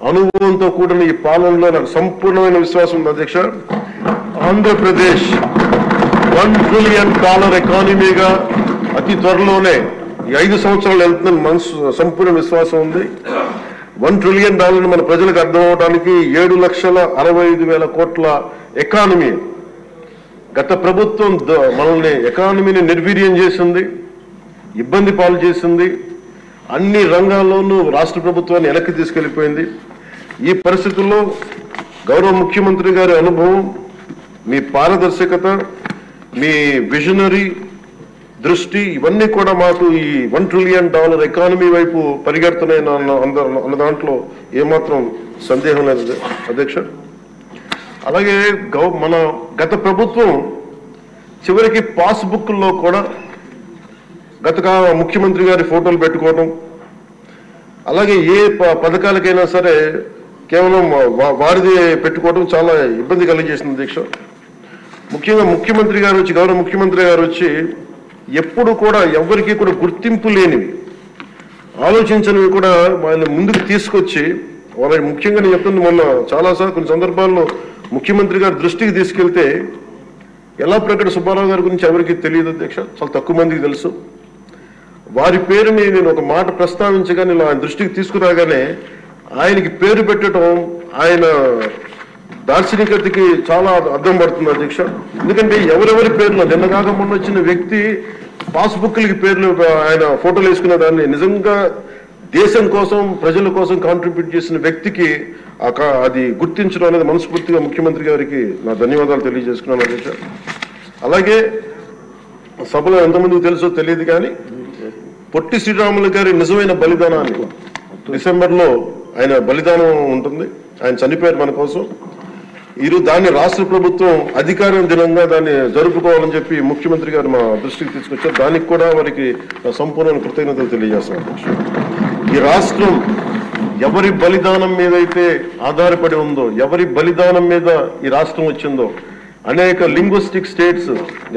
అనుభవంతో కూడిన ఈ పాలనలో నాకు సంపూర్ణమైన విశ్వాసం ఉంది అధ్యక్ష. ఆంధ్రప్రదేశ్ $1 ట్రిలియన్ ఎకానమీగా అతి త్వరలోనే ఈ 5 సంవత్సరాలు వెళ్తున్న మనసు సంపూర్ణ విశ్వాసం ఉంది. $1 ట్రిలియన్ మన ప్రజలకు అర్థం అవడానికి 7,65,000 కోట్ల ఎకానమీ. గత ప్రభుత్వం మనల్ని ఎకానమీని నిర్వీర్యం చేసింది, ఇబ్బంది పాలు చేసింది, అన్ని రంగాల్లోనూ రాష్ట్ర ప్రభుత్వాన్ని వెనక్కి తీసుకెళ్లిపోయింది. ఈ పరిస్థితుల్లో గౌరవ ముఖ్యమంత్రి గారి అనుభవం, మీ పారదర్శకత, మీ విజనరీ దృష్టి, ఇవన్నీ కూడా మాకు ఈ $1 ట్రిలియన్ ఎకానమీ వైపు పరిగెడుతున్నాయి అన్న దాంట్లో ఏమాత్రం సందేహం లేదు అధ్యక్ష. అలాగే మన గత ప్రభుత్వం చివరికి పాస్బుక్లో కూడా గత ముఖ్యమంత్రి గారి ఫోటోలు పెట్టుకోవడం, అలాగే ఏ పథకాలకైనా సరే కేవలం వారిది పెట్టుకోవడం చాలా ఇబ్బంది కలిగజేసింది అధ్యక్ష. ముఖ్యంగా ముఖ్యమంత్రి గారు వచ్చి, గౌరవ ముఖ్యమంత్రి గారు వచ్చి ఎప్పుడు కూడా ఎవరికి కూడా గుర్తింపు లేనివి, ఆలోచించనివి కూడా వాళ్ళని ముందుకు తీసుకొచ్చి వాళ్ళకి ముఖ్యంగా నేను చెప్తుంది, మొన్న చాలాసార్లు కొన్ని సందర్భాల్లో ముఖ్యమంత్రి గారి దృష్టికి తీసుకెళ్తే యల్లాప్రగడ సుబ్బారావు గారి గురించి ఎవరికి తెలియదు అధ్యక్ష, చాలా తక్కువ మందికి తెలుసు. వారి పేరుని నేను ఒక మాట ప్రస్తావించగానే ఆయన దృష్టికి తీసుకురాగానే ఆయనకి పేరు పెట్టడం ఆయన దార్శనికతకి చాలా అర్థం పడుతుంది అధ్యక్ష. ఎందుకంటే ఎవరెవరి పేర్లు నిన్నగాక మొన్న వచ్చిన వ్యక్తి పాస్బుక్లకి పేర్లు ఆయన ఫోటోలు వేసుకున్న దాన్ని నిజంగా దేశం కోసం ప్రజల కోసం కాంట్రిబ్యూట్ చేసిన వ్యక్తికి అది గుర్తించడం అనేది మనస్ఫూర్తిగా ముఖ్యమంత్రి గారికి నా ధన్యవాదాలు తెలియజేసుకున్నాను అధ్యక్ష. అలాగే సభలో ఎంతమందికి తెలుసో తెలియదు కానీ పొట్టి శ్రీరాములు గారి నిజమైన బలిదానాన్ని డిసెంబర్లో ఆయన బలిదానం ఉంటుంది, ఆయన చనిపోయారు మన కోసం. ఈరోజు దాన్ని రాష్ట్ర ప్రభుత్వం అధికారం దినంగా దాన్ని జరుపుకోవాలని చెప్పి ముఖ్యమంత్రి గారు మా దృష్టికి తీసుకొచ్చారు. దానికి కూడా వారికి సంపూర్ణ కృతజ్ఞతలు తెలియజేస్తున్నాను అధ్యక్ష. ఈ రాష్ట్రం ఎవరి బలిదానం మీద అయితే ఆధారపడి ఉందో, ఎవరి బలిదానం మీద ఈ రాష్ట్రం వచ్చిందో, అనేక లింగ్విస్టిక్ స్టేట్స్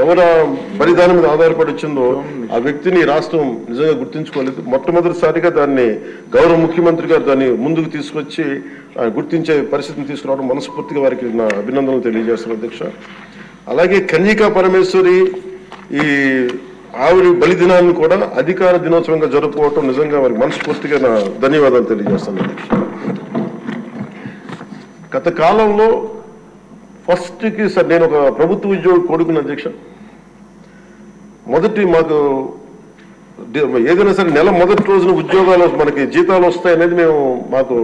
ఎవరి బలిదానం మీద ఆధారపడి వచ్చిందో ఆ వ్యక్తిని రాష్ట్రం నిజంగా గుర్తించుకోలేదు. మొట్టమొదటిసారిగా దాన్ని గౌరవ ముఖ్యమంత్రి గారు దాన్ని ముందుకు తీసుకొచ్చి గుర్తించే పరిస్థితిని తీసుకురావడం మనస్ఫూర్తిగా వారికి నా అభినందనలు తెలియజేస్తున్నాను అధ్యక్ష. అలాగే కన్యకా పరమేశ్వరి ఈ ఆవిడ బలిదినాన్ని కూడా అధికార దినోత్సవంగా జరుపుకోవటం నిజంగా వారికి మనస్ఫూర్తిగా నా ధన్యవాదాలు తెలియజేస్తాను అధ్యక్ష. గత కాలంలో ఫస్ట్కి సార్ నేను ఒక ప్రభుత్వ ఉద్యోగి కొడుకుని అధ్యక్ష. మొదటి మాకు ఏదైనా సరే నెల మొదటి రోజున ఉద్యోగాలు మనకి జీతాలు వస్తాయి అనేది మాకు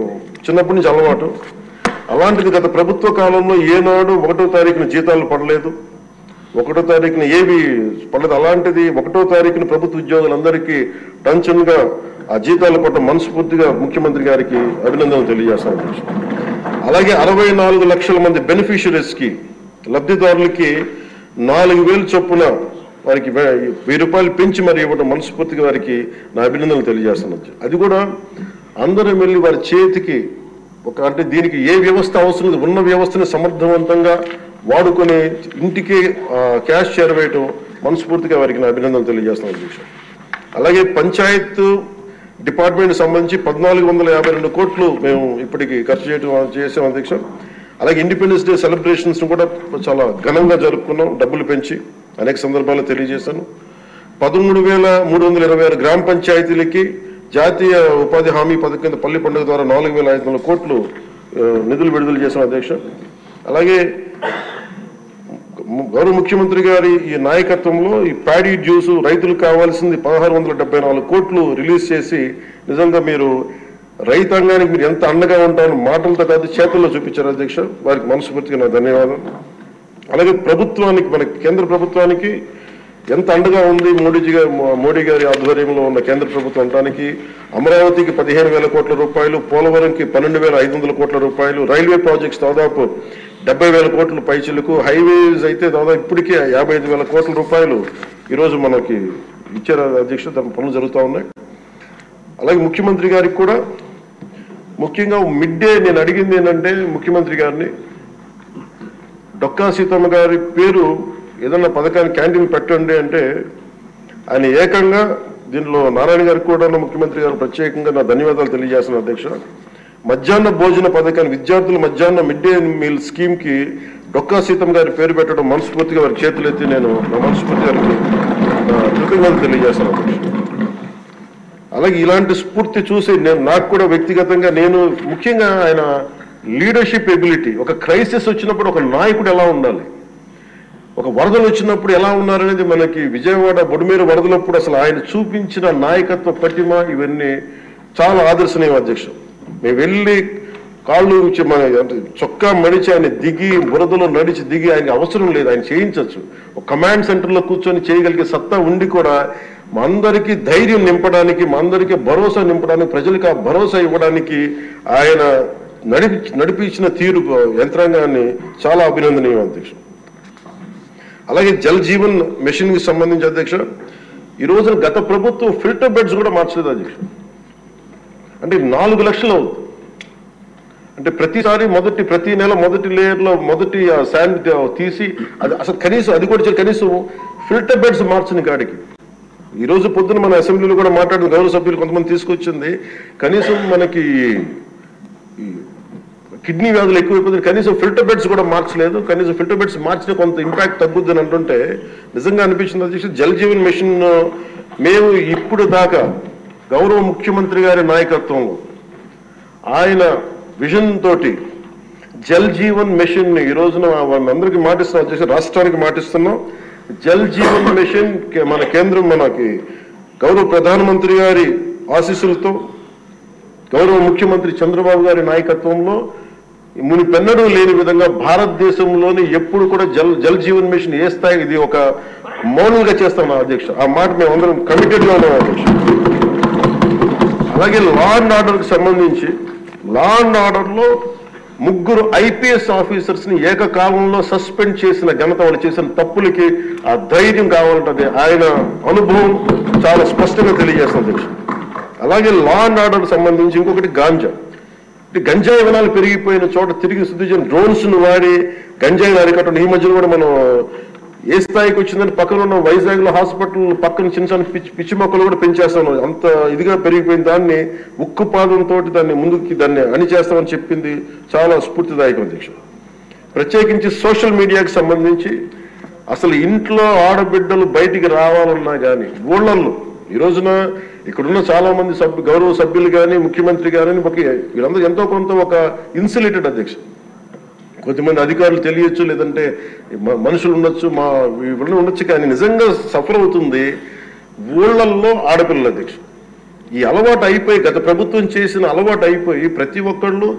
చిన్నప్పటి నుంచి అలవాటు. అలాంటిది గత ప్రభుత్వ కాలంలో ఏనాడు 1వ తారీఖున జీతాలు పడలేదు, 1వ తారీఖున ఏవి పడలేదు. అలాంటిది 1వ తారీఖున ప్రభుత్వ ఉద్యోగులందరికీ టెన్షన్గా ఆ జీతాలు పడ్డ మనస్ఫూర్తిగా ముఖ్యమంత్రి గారికి అభినందనలు తెలియజేస్తాను. అలాగే 64 లక్షల మంది బెనిఫిషరీస్కి లబ్ధిదారులకి 4,000 చొప్పున వారికి 1000 రూపాయలు పెంచి మరి ఇవ్వడం మనస్ఫూర్తిగా వారికి నా అభినందనలు తెలియజేస్తాను. అది కూడా అందరూ వెళ్ళి వారి చేతికి అంటే దీనికి ఏ వ్యవస్థ అవసరం ఉన్న వ్యవస్థని సమర్థవంతంగా వాడుకొని ఇంటికి క్యాష్ చేరవేయటం మనస్ఫూర్తిగా వారికి నా అభినందనలు తెలియజేస్తాను అధ్యక్ష. అలాగే పంచాయత్ డిపార్ట్మెంట్ సంబంధించి 1452 కోట్లు మేము ఇప్పటికి ఖర్చు చేసాం అధ్యక్ష. అలాగే ఇండిపెండెన్స్ డే సెలబ్రేషన్స్ కూడా చాలా ఘనంగా జరుపుకున్నాం, డబ్బులు పెంచి అనేక సందర్భాల్లో తెలియజేశాను. 13,326 గ్రామ పంచాయతీలకి జాతీయ ఉపాధి హామీ పథకం కింద పల్లి పండుగ ద్వారా 4,500 కోట్లు నిధులు విడుదల చేశాం అధ్యక్ష. అలాగే గౌరవ ముఖ్యమంత్రి గారి ఈ నాయకత్వంలో ఈ ప్యాడీ జ్యూస్ రైతులకు కావాల్సింది 1,674 కోట్లు రిలీజ్ చేసి నిజంగా మీరు రైతాంగానికి మీరు ఎంత అండగా ఉంటారో మాటలతో కాదు చేతుల్లో చూపించారు అధ్యక్ష. వారికి మనస్ఫూర్తిగా నా ధన్యవాదాలు. అలాగే ప్రభుత్వానికి మన కేంద్ర ప్రభుత్వానికి ఎంత అండగా ఉంది మోడీ గారి ఆధ్వర్యంలో ఉన్న కేంద్ర ప్రభుత్వం అనడానికి అమరావతికి 15,000 కోట్ల రూపాయలు, పోలవరంకి 12,500 కోట్ల రూపాయలు, రైల్వే ప్రాజెక్ట్స్ దాదాపు 70,000 కోట్ల పైచిలకు, హైవేస్ అయితే దాదాపు ఇప్పటికే 55,000 కోట్ల రూపాయలు ఈరోజు మనకి ఇచ్చారు అధ్యక్ష. దాని పనులు జరుగుతూ ఉన్నాయి. అలాగే ముఖ్యమంత్రి గారికి కూడా ముఖ్యంగా మిడ్ డే నేను అడిగింది ఏంటంటే ముఖ్యమంత్రి గారిని డొక్కా సీతమ్మ గారి పేరు ఏదన్నా పథకాన్ని క్యాంటీన్ పెట్టండి అంటే ఆయన ఏకంగా దీనిలో నారాయణ గారికి కూడా ముఖ్యమంత్రి గారు ప్రత్యేకంగా నా ధన్యవాదాలు తెలియజేస్తున్నాను అధ్యక్ష. మధ్యాహ్న భోజన పథకాన్ని విద్యార్థుల మధ్యాహ్న మిడ్ డే మీల్ స్కీమ్ కి డొక్కా సీతమ్మ గారి పేరు పెట్టడం మనస్ఫూర్తిగా వారి చేతులెత్తి నేను నా మనస్ఫూర్తి గారికి కృతజ్ఞతలు తెలియజేస్తాను అధ్యక్ష. అలాగే ఇలాంటి స్ఫూర్తి చూసి నాకు కూడా వ్యక్తిగతంగా నేను ముఖ్యంగా ఆయన లీడర్షిప్ ఎబిలిటీ, ఒక క్రైసిస్ వచ్చినప్పుడు ఒక నాయకుడు ఎలా ఉండాలి, ఒక వరదలు వచ్చినప్పుడు ఎలా ఉన్నారనేది మనకి విజయవాడ బొడిమేరు వరదలప్పుడు అసలు ఆయన చూపించిన నాయకత్వ పటిమ ఇవన్నీ చాలా ఆదర్శనీయం అధ్యక్ష. మేము వెళ్ళి కాళ్ళు మన చొక్కా మడిచి ఆయన దిగి బురదలో నడిచి దిగి ఆయనకి అవసరం లేదు, ఆయన చేయించవచ్చు. ఒక కమాండ్ సెంటర్లో కూర్చొని చేయగలిగే సత్తా ఉండి కూడా మా అందరికీ ధైర్యం నింపడానికి, మా అందరికీ భరోసా నింపడానికి, ప్రజలకు ఆ భరోసా ఇవ్వడానికి ఆయన నడిపించిన తీరు యంత్రాంగాన్ని చాలా అభినందనీయం అధ్యక్ష. అలాగే జల్ జీవన్ మిషన్ కి సంబంధించి అధ్యక్ష ఈ రోజున గత ప్రభుత్వం ఫిల్టర్ బెడ్స్ కూడా మార్చలేదు అధ్యక్ష. అంటే 4 లక్షలు అవుతుంది. అంటే ప్రతి నెల మొదటి లేయర్లో మొదటి శాండ్ తీసి అది అసలు కనీసం అది కూడా కనీసం ఫిల్టర్ బెడ్స్ మార్చని కాడికి ఈ రోజు పొద్దున మన అసెంబ్లీలో కూడా మాట్లాడిన గౌరవ సభ్యులు కొంతమంది తీసుకొచ్చింది కనీసం మనకి కిడ్నీ వ్యాధులు ఎక్కువైపోతుంది, కనీసం ఫిల్టర్ బెడ్స్ కూడా మార్చలేదు. కనీసం ఫిల్టర్ బెడ్స్ మార్చిన కొంత ఇంపాక్ట్ తగ్గుద్దని అంటుంటే నిజంగా అనిపించింది అధ్యక్ష. జల్ జీవన్ మిషన్ మేము ఇప్పుడు దాకా గౌరవ ముఖ్యమంత్రి గారి నాయకత్వంలో ఆయన విజన్ తోటి జల్ జీవన్ మిషన్ ఈ రోజున అందరికీ మాటిస్తున్నాం అధ్యక్ష, రాష్ట్రానికి మాటిస్తున్నాం. జల్ జీవన్ మిషన్ మన కేంద్రం మనకి గౌరవ ప్రధానమంత్రి గారి ఆశీస్సులతో గౌరవ ముఖ్యమంత్రి చంద్రబాబు గారి నాయకత్వంలో మునిపెన్నడూ లేని విధంగా భారతదేశంలోని ఎప్పుడు కూడా జల్ జీవన్ మిషన్ ఏ స్థాయి ఇది ఒక మౌనంగా చేస్తాం అధ్యక్ష. ఆ మాట మేము అందరం కమిటెడ్ గా ఉన్నాం అధ్యక్ష. అలాగే లా అండ్ ఆర్డర్ కి సంబంధించి లా అండ్ ఆర్డర్ లో ముగ్గురు ఐపీఎస్ ఆఫీసర్స్ ని ఏకకాలంలో సస్పెండ్ చేసిన ఘనత, వాళ్ళు చేసిన తప్పులకి ఆ ధైర్యం కావాలంటే ఆయన అనుభవం చాలా స్పష్టంగా తెలియజేస్తుంది. అలాగే లా అండ్ ఆర్డర్ సంబంధించి ఇంకొకటి గంజాయి వనాలు పెరిగిపోయిన చోట తిరిగి శుద్ధించిన డ్రోన్స్ ను వాడి గంజాయిని అరికట్టడం. ఈ మధ్యలో కూడా మనం ఏ స్థాయికి వచ్చిందని పక్కన ఉన్న వైజాగ్ లో హాస్పిటల్ పక్కన చిన్న చిన్న పిచ్చి మొక్కలు కూడా పెంచేస్తాం. అంత ఇదిగా పెరిగిపోయిన దాన్ని ఉక్కుపాదంతో దాన్ని అణిచేస్తామని చెప్పింది చాలా స్ఫూర్తిదాయకం అధ్యక్షుడు. ప్రత్యేకించి సోషల్ మీడియాకి సంబంధించి అసలు ఇంట్లో ఆడబిడ్డలు బయటికి రావాలన్నా కానీ ఊళ్ళల్లో ఈ రోజున ఇక్కడున్న చాలా మంది గౌరవ సభ్యులు కానీ ముఖ్యమంత్రి కానీ వీళ్ళందరూ ఎంతో కొంత ఒక ఇన్సులేటెడ్ అధ్యక్షుడు. కొంతమంది అధికారులు తెలియచ్చు, లేదంటే మనుషులు ఉండొచ్చు, ఇవన్నీ ఉండొచ్చు, కానీ నిజంగా సఫర్ అవుతుంది ఊళ్ళల్లో ఆడపిల్లల అధ్యక్షుడు. ఈ అలవాటు అయిపోయి గత ప్రభుత్వం చేసిన అలవాటు అయిపోయి ప్రతి ఒక్కళ్ళు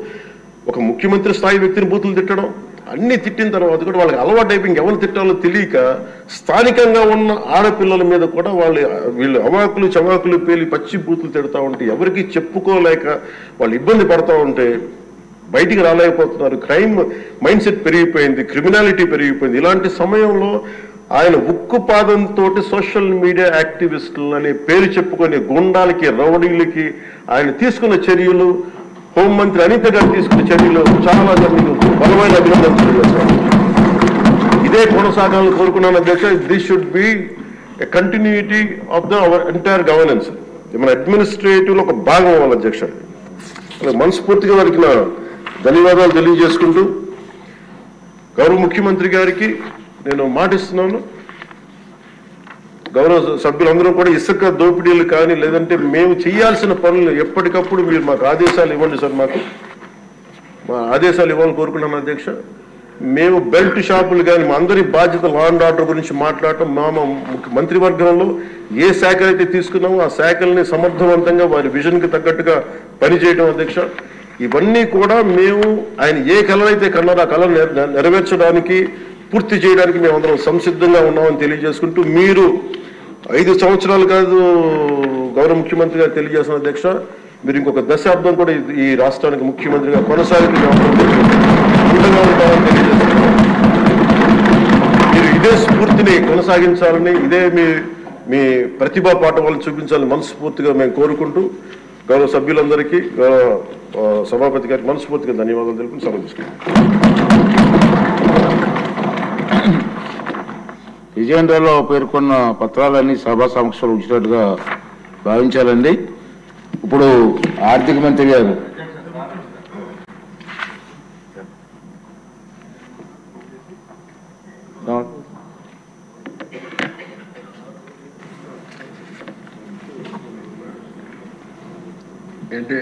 ఒక ముఖ్యమంత్రి స్థాయి వ్యక్తిని బూతులు తిట్టడం, అన్ని తిట్టిన తర్వాత కూడా వాళ్ళకి అలవాటు అయిపోయి ఇంకెవరు తిట్టాలో తెలియక స్థానికంగా ఉన్న ఆడపిల్లల మీద కూడా వీళ్ళు అవాకులు చవాకులు పేలి పచ్చి బూతులు తిడతా ఉంటే ఎవరికి చెప్పుకోలేక వాళ్ళు ఇబ్బంది పడతా ఉంటే బయటికి రాలేకపోతున్నారు. క్రైమ్ మైండ్ సెట్ పెరిగిపోయింది, క్రిమినాలిటీ పెరిగిపోయింది. ఇలాంటి సమయంలో ఆయన ఉక్కుపాదంతో సోషల్ మీడియా యాక్టివిస్టులు అనే పేరు చెప్పుకునే గుండాలకి రౌడీలకి ఆయన తీసుకున్న చర్యలు, హోంమంత్రి అనిత గారు తీసుకున్న చర్యలు చాలా బలమైన అభినందనలు తెలియజేస్తాను. ఇదే కొనసాగాలని కోరుకున్నాను అధ్యక్ష. This should be a continuity of our entire governance. మన అడ్మినిస్ట్రేటివ్ లో ఒక భాగం అవ్వాలి అధ్యక్ష. మనస్ఫూర్తిగా వారికి నా ధన్యవాదాలు తెలియజేసుకుంటూ గౌరవ ముఖ్యమంత్రి గారికి నేను మాటిస్తున్నాను, గౌరవ సభ్యులందరూ కూడా ఇసుక దోపిడీలు కానీ లేదంటే మేము చేయాల్సిన పనులు ఎప్పటికప్పుడు మీరు మాకు ఆదేశాలు ఇవ్వండి సార్. మా ఆదేశాలు ఇవ్వాలని కోరుకున్నాను అధ్యక్ష. మేము బెల్ట్ షాపులు కానీ మా అందరి బాధ్యత లా అండ్ ఆర్డర్ గురించి మాట్లాడటం, మా మంత్రివర్గంలో ఏ శాఖ అయితే తీసుకున్నామో ఆ శాఖల్ని సమర్థవంతంగా వారి విజన్కి తగ్గట్టుగా పనిచేయడం అధ్యక్ష. ఇవన్నీ కూడా మేము ఆయన ఏ కళనైతే కన్నారో ఆ కళను నెరవేర్చడానికి పూర్తి చేయడానికి మేమందరం సంసిద్ధంగా ఉన్నామని తెలియజేసుకుంటూ, మీరు 5 సంవత్సరాలు కాదు గౌరవ ముఖ్యమంత్రి గారు తెలియజేసిన అధ్యక్ష, మీరు ఇంకొక దశాబ్దం కూడా ఈ రాష్ట్రానికి ముఖ్యమంత్రిగా కొనసాగుతూ ఉంటామని తెలియజేస్తున్నాం. మీరు ఇదే స్ఫూర్తిని కొనసాగించాలని, ఇదే మీ ప్రతిభా పాఠవాలను చూపించాలని మనస్ఫూర్తిగా మేము కోరుకుంటూ గౌరవ సభ్యులందరికీ సభాపతి గారికి మనస్ఫూర్తిగా ధన్యవాదాలు తెలుపుకుని సభ తీసుకున్నాం. ఎజెండాలో పేర్కొన్న పత్రాలన్నీ సభా సమక్షంలో ఉంచినట్టుగా భావించాలండి. ఇప్పుడు ఆర్థిక మంత్రి గారు ఏంటి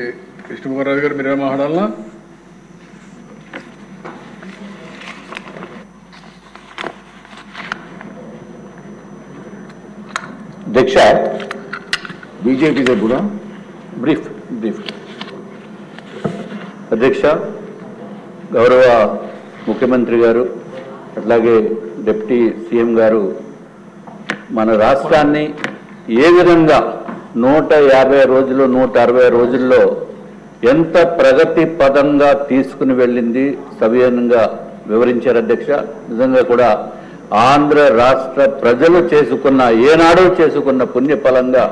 కృష్ణకుమారరావు గారు మీరేమో మాట్లాడాలా? అధ్యక్ష, బీజేపీ తరపున బ్రీఫ్ అధ్యక్ష, గౌరవ ముఖ్యమంత్రి గారు అట్లాగే డిప్యూటీ సీఎం గారు మన రాష్ట్రాన్ని ఏ విధంగా 150 రోజులు 160 రోజుల్లో ఎంత ప్రగతి పదంగా తీసుకుని వెళ్ళింది సవివరంగా వివరించారు అధ్యక్ష. నిజంగా కూడా ఆంధ్ర రాష్ట్ర ప్రజలు ఏనాడో చేసుకున్న పుణ్యఫలంగా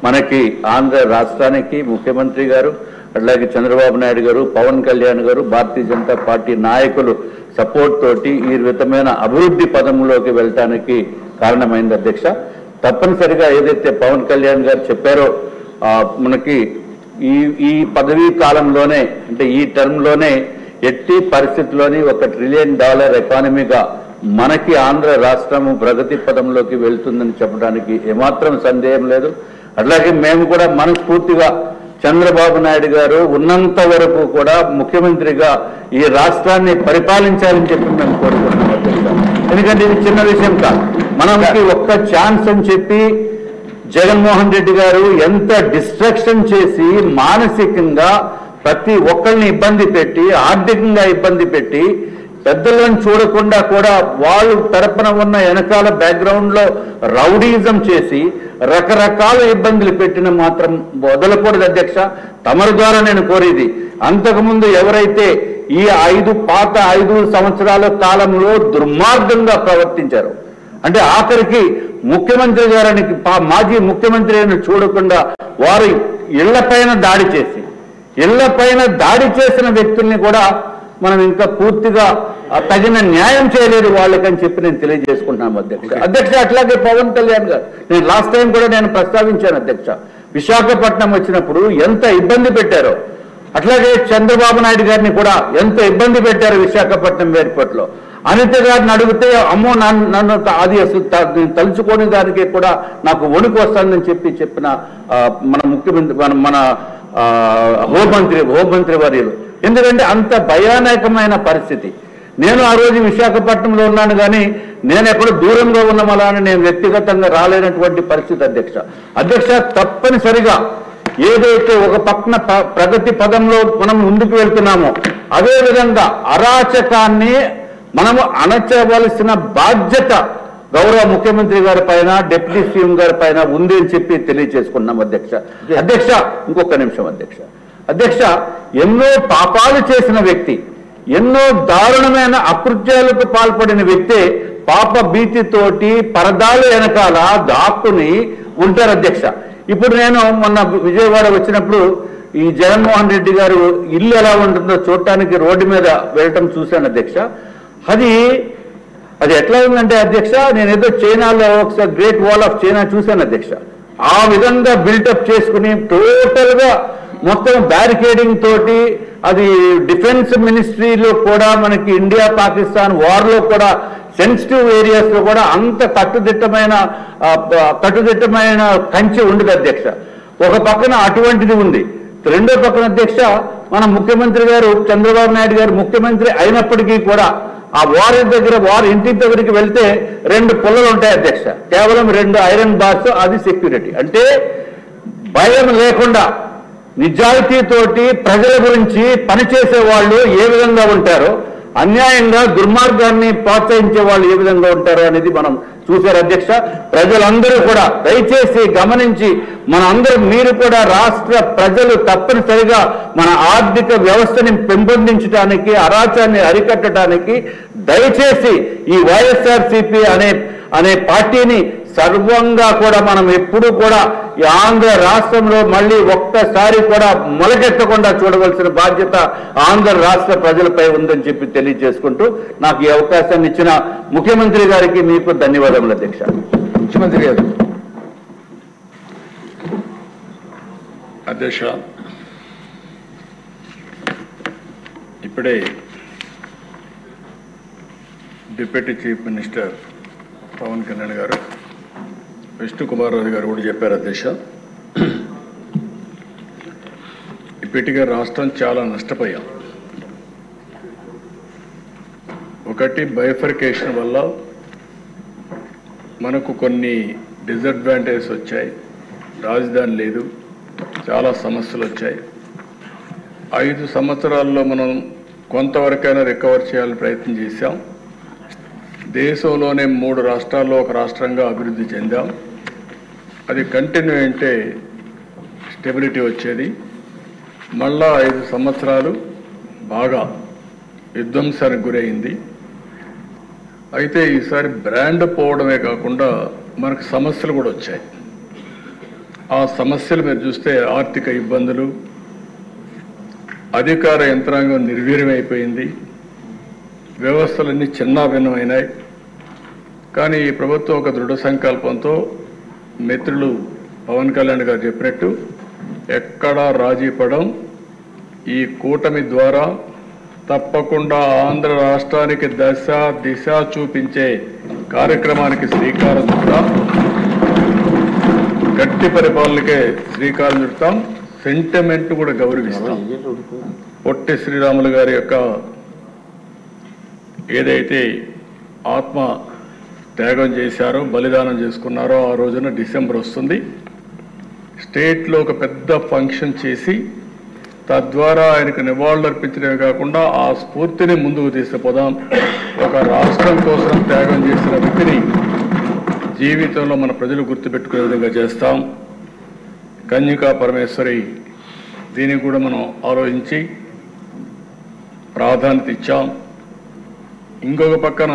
మనకి ఆంధ్ర రాష్ట్రానికి ముఖ్యమంత్రి గారు అట్లాగే చంద్రబాబు నాయుడు గారు, పవన్ కళ్యాణ్ గారు, భారతీయ జనతా పార్టీ నాయకులు సపోర్ట్ తోటి ఈ విధమైన అభివృద్ధి పదంలోకి వెళ్ళటానికి కారణమైంది అధ్యక్ష. తప్పనిసరిగా ఏదైతే పవన్ కళ్యాణ్ గారు చెప్పారో మనకి ఈ పదవీ కాలంలోనే అంటే ఈ టర్మ్లోనే ఎట్టి పరిస్థితుల్లోని $1 ట్రిలియన్ ఎకానమీగా మనకి ఆంధ్ర రాష్ట్రము ప్రగతి పదంలోకి వెళ్తుందని చెప్పడానికి ఏమాత్రం సందేహం లేదు. అట్లాగే మేము కూడా మనస్ఫూర్తిగా చంద్రబాబు నాయుడు గారు ఉన్నంత వరకు కూడా ముఖ్యమంత్రిగా ఈ రాష్ట్రాన్ని పరిపాలించాలని చెప్పి మేము కోరుకుంటున్నాం. ఎందుకంటే ఇది చిన్న విషయం కాదు. మనకి ఒక్క ఛాన్స్ అని చెప్పి జగన్మోహన్ రెడ్డి గారు ఎంత డిస్ట్రక్షన్ చేసి మానసికంగా ప్రతి ఒక్కరిని ఇబ్బంది పెట్టి, ఆర్థికంగా ఇబ్బంది పెట్టి, పెద్దలను చూడకుండా కూడా వాళ్ళు తరపున ఉన్న వెనకాల బ్యాక్గ్రౌండ్ లో రౌడీజం చేసి రకరకాల ఇబ్బందులు పెట్టిన మాత్రం వదలకూడదు అధ్యక్ష. తమరి ద్వారా నేను కోరేది, అంతకుముందు ఎవరైతే ఈ పాత 5 సంవత్సరాల కాలంలో దుర్మార్గంగా ప్రవర్తించారు. అంటే ఆఖరికి ముఖ్యమంత్రి గారిని మాజీ ముఖ్యమంత్రి అయిన చూడకుండా వారు ఇళ్లపైన దాడి చేసిన వ్యక్తుల్ని కూడా మనం ఇంకా పూర్తిగా తగిన న్యాయం చేయలేదు వాళ్ళకని చెప్పి నేను తెలియజేసుకుంటున్నాను అధ్యక్ష. అట్లాగే పవన్ కళ్యాణ్ గారు, నేను లాస్ట్ టైం కూడా నేను ప్రస్తావించాను అధ్యక్ష, విశాఖపట్నం వచ్చినప్పుడు ఎంత ఇబ్బంది పెట్టారో, అట్లాగే చంద్రబాబు నాయుడు గారిని కూడా ఎంత ఇబ్బంది పెట్టారు విశాఖపట్నం ఎయిర్పోర్ట్లో. అనిత గారిని అడిగితే అమ్మో నన్ను అది అసలు తలుచుకోని దానికి కూడా నాకు వణుకు వస్తుందని చెప్పిన మన ముఖ్యమంత్రి మన హోంమంత్రి వర్యులు. ఎందుకంటే అంత భయానకమైన పరిస్థితి. నేను ఆ రోజు విశాఖపట్నంలో ఉన్నాను, కానీ నేను ఎక్కడ దూరంగా ఉన్నామలా అని నేను వ్యక్తిగతంగా రాలేనటువంటి పరిస్థితి అధ్యక్ష. తప్పనిసరిగా ఏదైతే ఒక పక్కన ప్రగతి పదంలో మనం ముందుకు వెళ్తున్నామో అదేవిధంగా అరాచకాన్ని మనము అణచవలసిన బాధ్యత గౌరవ ముఖ్యమంత్రి గారి పైన, డిప్యూటీ సీఎం గారి పైన ఉంది అని చెప్పి తెలియజేసుకున్నాం అధ్యక్ష. ఇంకొక నిమిషం అధ్యక్ష, ఎన్నో పాపాలు చేసిన వ్యక్తి, ఎన్నో దారుణమైన అకృత్యాలకు పాల్పడిన వ్యక్తే పాప భీతితోటి పరదాల వెనకాల దాక్కుని ఉంటారు అధ్యక్ష. ఇప్పుడు నేను మొన్న విజయవాడ వచ్చినప్పుడు ఈ జగన్మోహన్ రెడ్డి గారు ఇల్లు ఎలా ఉంటుందో చూడటానికి రోడ్డు మీద వెళ్ళటం చూశాను అధ్యక్ష. అది ఎట్లా ఉందంటే అధ్యక్ష, నేనేదో చైనాలో ఒకసారి గ్రేట్ వాల్ ఆఫ్ చైనా చూశాను అధ్యక్ష. ఆ విధంగా బిల్డప్ చేసుకుని టోటల్ గా మొత్తం బ్యారికేడింగ్ తోటి, అది డిఫెన్స్ మినిస్ట్రీలో కూడా మనకి ఇండియా పాకిస్తాన్ వార్లో కూడా సెన్సిటివ్ ఏరియాస్ లో కూడా అంత కట్టుదిట్టమైన కంచె ఉండదు అధ్యక్ష. ఒక పక్కన అటువంటిది ఉంది. రెండో పక్కన అధ్యక్ష, మన ముఖ్యమంత్రి గారు చంద్రబాబు నాయుడు గారు ముఖ్యమంత్రి అయినప్పటికీ కూడా ఆ వారి ఇంటి దగ్గరికి వెళ్తే 2 పుల్లలు ఉంటాయి అధ్యక్ష, కేవలం 2 ఐరన్ బార్స్, అది సెక్యూరిటీ. అంటే భయం లేకుండా నిజాయితీతోటి ప్రజల గురించి పనిచేసే వాళ్ళు ఏ విధంగా ఉంటారో, అన్యాయంగా దుర్మార్గాన్ని ప్రోత్సహించే వాళ్ళు ఏ విధంగా ఉంటారో అనేది మనం చూశారు అధ్యక్ష. ప్రజలందరూ కూడా దయచేసి గమనించి మీరు కూడా రాష్ట్ర ప్రజలు తప్పనిసరిగా మన ఆర్థిక వ్యవస్థని పెంపొందించడానికి, అరాచాన్ని అరికట్టడానికి దయచేసి ఈ వైఎస్ఆర్సీపీ అనే పార్టీని సర్వంగా కూడా మనం ఎప్పుడు కూడా ఈ ఆంధ్ర రాష్ట్రంలో మళ్ళీ ఒక్కసారి కూడా మొలకెత్తకుండా చూడవలసిన బాధ్యత ఆంధ్ర రాష్ట్ర ప్రజలపై ఉందని చెప్పి తెలియజేసుకుంటూ నాకు ఈ అవకాశాన్ని ఇచ్చిన ముఖ్యమంత్రి గారికి మీకు ధన్యవాదములు అధ్యక్ష. ముఖ్యమంత్రి గారు. అధ్యక్ష, ఇప్పుడే deputy chief minister Pawan Kalyan గారు, విష్ణు కుమార్ రాజు గారు కూడా చెప్పారు అధ్యక్ష. ఇప్పటికే రాష్ట్రం చాలా నష్టపోయాం. ఒకటి, బైఫర్కేషన్ వల్ల మనకు కొన్ని డిసడ్వాంటేజెస్ వచ్చాయి. రాజధాని లేదు, చాలా సమస్యలు వచ్చాయి. 5 సంవత్సరాల్లో మనం కొంతవరకైనా రికవర్ చేయాలని ప్రయత్నం చేశాం. దేశంలోనే 3 రాష్ట్రాల్లో ఒక రాష్ట్రంగా అభివృద్ధి చెందాం. అది కంటిన్యూ అంటే స్టెబిలిటీ వచ్చేది. మళ్ళా 5 సంవత్సరాలు బాగా విధ్వంసానికి గురైంది. అయితే ఈసారి బ్రాండ్ పోవడమే కాకుండా మనకు సమస్యలు కూడా వచ్చాయి. ఆ సమస్యలు మీరు చూస్తే ఆర్థిక ఇబ్బందులు, అధికార యంత్రాంగం నిర్వీర్యమైపోయింది, వ్యవస్థలన్నీ చిన్నాభిన్నమైనాయి. కానీ ఈ ప్రభుత్వం ఒక దృఢ సంకల్పంతో మిత్రులు పవన్ కళ్యాణ్ గారు చెప్పినట్టు ఎక్కడా రాజీ పడం, ఈ కూటమి ద్వారా తప్పకుండా ఆంధ్ర రాష్ట్రానికి దశ దిశ చూపించే కార్యక్రమానికి శ్రీకారం చుడతాం. గట్టి పరిపాలనకే శ్రీకారం చుడతాం. సెంటిమెంట్ కూడా గౌరవిస్తాం. పొట్టి శ్రీరాములు గారి యొక్క ఏదైతే ఆత్మ త్యాగం చేశారో, బలిదానం చేసుకున్నారో, ఆ రోజున డిసెంబర్ వస్తుంది. స్టేట్లో ఒక పెద్ద ఫంక్షన్ చేసి తద్వారా ఆయనకు నివాళులు అర్పించడమే కాకుండా ఆ స్ఫూర్తిని ముందుకు తీసుకుపోదాం. ఒక రాష్ట్రం కోసం త్యాగం చేసిన వ్యక్తిని జీవితంలో మన ప్రజలు గుర్తుపెట్టుకునే విధంగా చేస్తాం. కన్యకా పరమేశ్వరి, దీనికి కూడా మనం ఆలోచించి ప్రాధాన్యత ఇచ్చాం. ఇంకొక పక్కన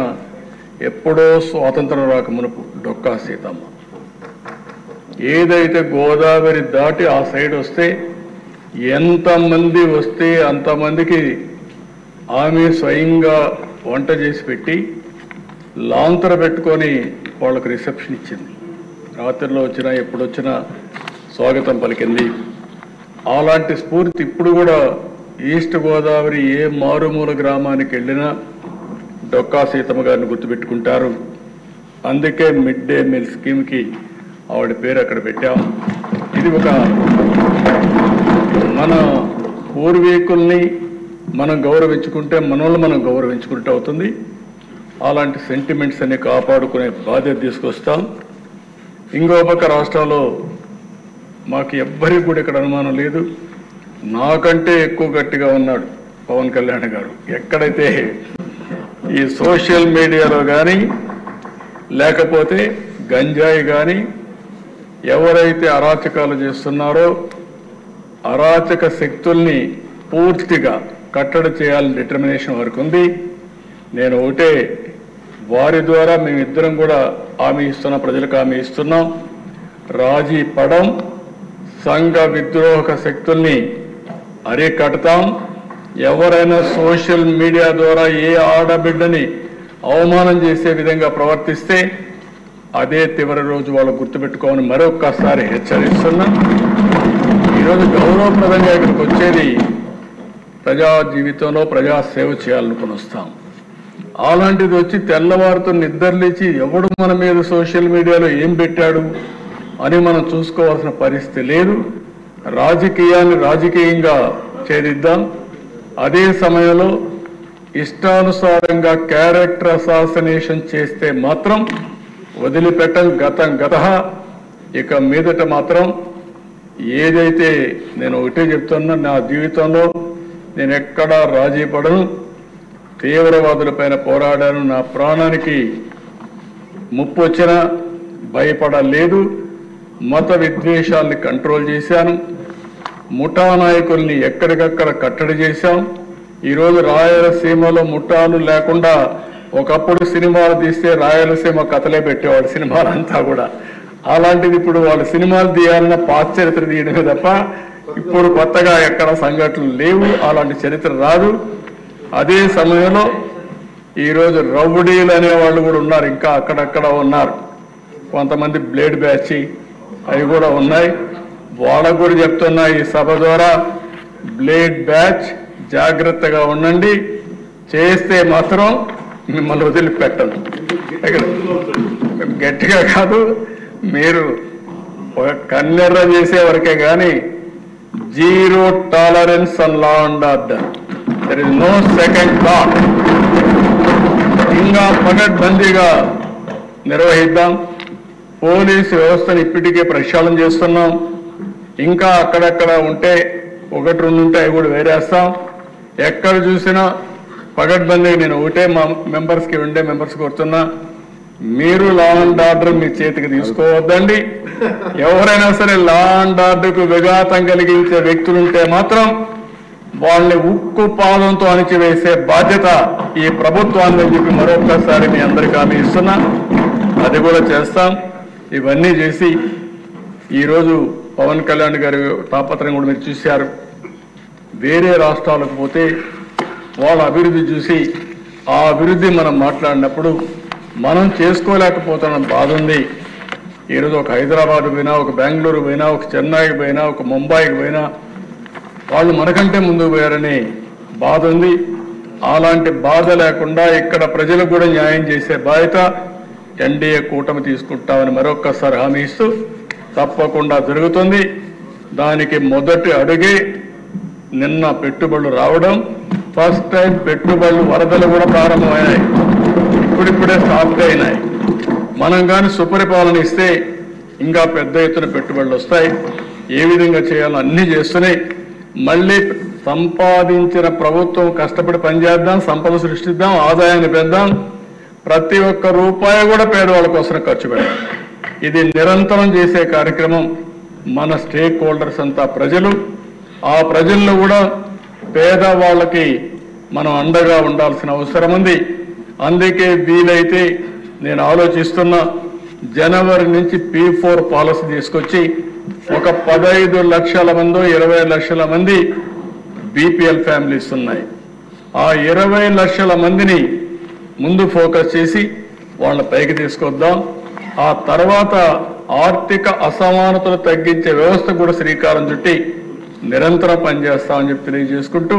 ఎప్పుడో స్వాతంత్రం రాక మునుపు డొక్కా సీతమ్మ ఏదైతే గోదావరి దాటి ఆ సైడ్ వస్తే ఎంతమంది వస్తే అంతమందికి ఆమె స్వయంగా వంట చేసి పెట్టి లాంతర పెట్టుకొని వాళ్ళకు రిసెప్షన్ ఇచ్చింది. రాత్రిలో వచ్చినా ఎప్పుడొచ్చినా స్వాగతం పలికింది. అలాంటి స్ఫూర్తి ఇప్పుడు కూడా ఈస్ట్ గోదావరి ఏ మారుమూల గ్రామానికి వెళ్ళినా డొక్కా సీతమ్మ గారిని గుర్తుపెట్టుకుంటారు. అందుకే మిడ్ డే మీల్ స్కీమ్కి ఆవిడ పేరు అక్కడ పెట్టాం. ఇది ఒక మన పూర్వీకుల్ని మనం గౌరవించుకుంటే మనల్ని మనం గౌరవించుకుంటే అవుతుంది. అలాంటి సెంటిమెంట్స్ అన్ని కాపాడుకునే బాధ్యత తీసుకొస్తాం. ఇంకో పక్క రాష్ట్రంలో మాకు ఎవ్వరికి కూడా ఇక్కడ అనుమానం లేదు, నాకంటే ఎక్కువ గట్టిగా ఉన్నాడు పవన్ కళ్యాణ్ గారు. ఎక్కడైతే ఈ సోషల్ మీడియాలో కానీ లేకపోతే గంజాయి కానీ ఎవరైతే అరాచకాలు చేస్తున్నారో అరాచక శక్తుల్ని పూర్తిగా కట్టడి చేయాలని డిటర్మినేషన్ వరకు ఉంది. నేను ఒకటే వారి ద్వారా మేమిద్దరం కూడా హామీ ఇస్తున్నాం, ప్రజలకు హామీ ఇస్తున్నాం. రాజీ పడం, సంఘ విద్రోహక శక్తుల్ని అరికడతాం. ఎవరైనా సోషల్ మీడియా ద్వారా ఏ ఆడబిడ్డని అవమానం చేసే విధంగా ప్రవర్తిస్తే అదే చివరి రోజు వాళ్ళు గుర్తుపెట్టుకోమని మరొక్కసారి హెచ్చరిస్తున్నా. ఈరోజు గౌరవప్రదంగా ఇక్కడికి వచ్చేది ప్రజా జీవితంలో ప్రజా సేవ చేయాలనుకుని వస్తాం. అలాంటిది వచ్చి తెల్లవారితో నిద్రలేచి ఎవడు మన మీద సోషల్ మీడియాలో ఏం పెట్టాడు అని మనం చూసుకోవాల్సిన పరిస్థితి లేదు. రాజకీయాన్ని రాజకీయంగా ఛేదిద్దాం. అదే సమయంలో ఇష్టానుసారంగా క్యారెక్టర్ అసాసినేషన్ చేస్తే మాత్రం వదిలిపెట్టం. గత ఇక మీదట మాత్రం ఏదైతే నేను ఒకటే చెప్తున్నా, నా జీవితంలో నేను ఎక్కడా రాజీ పడను. తీవ్రవాదులపైన పోరాడాను. నా ప్రాణానికి ముప్పు వచ్చినా భయపడలేదు. మత విద్వేషాల్ని కంట్రోల్ చేశాను. ముఠా నాయకుల్ని ఎక్కడికక్కడ కట్టడి చేశాం. ఈరోజు రాయలసీమలో ముఠాలు లేకుండా ఒకప్పుడు సినిమాలు తీస్తే రాయలసీమ కథలే పెట్టేవాడు సినిమాలంతా కూడా. అలాంటిది ఇప్పుడు వాళ్ళు సినిమాలు తీయాలన్న పాత చరిత్ర తీయడమే తప్ప ఇప్పుడు కొత్తగా ఎక్కడ సంఘటనలు లేవు. అలాంటి చరిత్ర రాదు. అదే సమయంలో ఈరోజు రౌడీలు అనేవాళ్ళు కూడా ఉన్నారు, ఇంకా అక్కడక్కడ ఉన్నారు. కొంతమంది బ్లేడ్ బ్యాచ్ అవి కూడా ఉన్నాయి. వాళ్ళకు కూడా చెప్తున్నా ఈ సభ ద్వారా, బ్లేడ్ బ్యాచ్ జాగ్రత్తగా ఉండండి. చేస్తే మాత్రం మిమ్మల్ని వదిలిపెట్టను. గట్టిగా కాదు, మీరు ఒక కన్నెర్ర చేసే వరకే కానీ zero tolerance on law and order. There is no second thought. ఇంకా పకడ్బందీగా నిర్వహిద్దాం. పోలీసు వ్యవస్థను ఇప్పటికే ప్రక్షాళన చేస్తున్నాం. ఇంకా అక్కడక్కడ ఉంటే ఒకటి రెండు ఉంటే అవి కూడా వేరేస్తాం. ఎక్కడ చూసినా పకడ్బందీగా నేను ఒకటే మా మెంబర్స్కి ఉండే మెంబర్స్ కోరుతున్నా, మీరు లా అండ్ ఆర్డర్ మీ చేతికి తీసుకోవద్దండి. ఎవరైనా సరే లా అండ్ ఆర్డర్కు విఘాతం కలిగించే వ్యక్తులుంటే మాత్రం వాళ్ళని ఉక్కు పాదంతో అణిచివేసే బాధ్యత ఈ ప్రభుత్వాన్ని చెప్పి మరొకసారి మీ అందరికీ హామీ ఇస్తున్నా. అది కూడా చేస్తాం. ఇవన్నీ చేసి ఈరోజు పవన్ కళ్యాణ్ గారి తాపత్రయం కూడా మీరు చూశారు. వేరే రాష్ట్రాలకు పోతే వాళ్ళ అభివృద్ధి చూసి ఆ అభివృద్ధి మనం మాట్లాడినప్పుడు మనం చేసుకోలేకపోతున్న బాధ ఉంది. ఈరోజు ఒక హైదరాబాద్ పోయినా, ఒక బెంగళూరు పోయినా, ఒక చెన్నైకి పోయినా, ఒక ముంబైకి పోయినా వాళ్ళు మనకంటే ముందుకు పోయారని బాధ ఉంది. అలాంటి బాధ లేకుండా ఇక్కడ ప్రజలకు కూడా న్యాయం చేసే బాధ్యత ఎన్డీఏ కూటమి తీసుకుంటామని మరొక్కసారి హామీ ఇస్తూ తప్పకుండా జరుగుతుంది. దానికి మొదటి అడుగే నిన్న పెట్టుబడులు రావడం. ఫస్ట్ టైం పెట్టుబడులు వరదలు కూడా ప్రారంభమైనాయి, ఇప్పుడిప్పుడే స్టార్ట్ అయినాయి. మనం కానీ సుపరిపాలన ఇస్తే ఇంకా పెద్ద ఎత్తున పెట్టుబడులు వస్తాయి. ఏ విధంగా చేయాలో అన్నీ చేస్తున్నాయి. మళ్ళీ సంపాదించిన ప్రభుత్వం కష్టపడి పనిచేద్దాం, సంపద సృష్టిద్దాం, ఆదాయాన్ని పెందాం. ప్రతి ఒక్క రూపాయి కూడా పేదవాళ్ళ కోసం ఖర్చు పెడదాం. ఇది నిరంతరం చేసే కార్యక్రమం. మన స్టేక్ హోల్డర్స్ అంతా ప్రజలు. ఆ ప్రజల్లో కూడా పేదవాళ్ళకి మనం అండగా ఉండాల్సిన అవసరం ఉంది. అందుకే వీలైతే నేను ఆలోచిస్తున్నా, జనవరి నుంచి P4 పాలసీ తీసుకొచ్చి ఒక 15 లక్షల మందో 20 లక్షల మంది బీపీఎల్ ఫ్యామిలీస్ ఉన్నాయి. ఆ 20 లక్షల మందిని ముందు ఫోకస్ చేసి వాళ్ళ పైకి తీసుకొద్దాం. ఆ తర్వాత ఆర్థిక అసమానతలు తగ్గించే వ్యవస్థ కూడా శ్రీకారం చుట్టి నిరంతరం పనిచేస్తామని చెప్పి తెలియజేసుకుంటూ,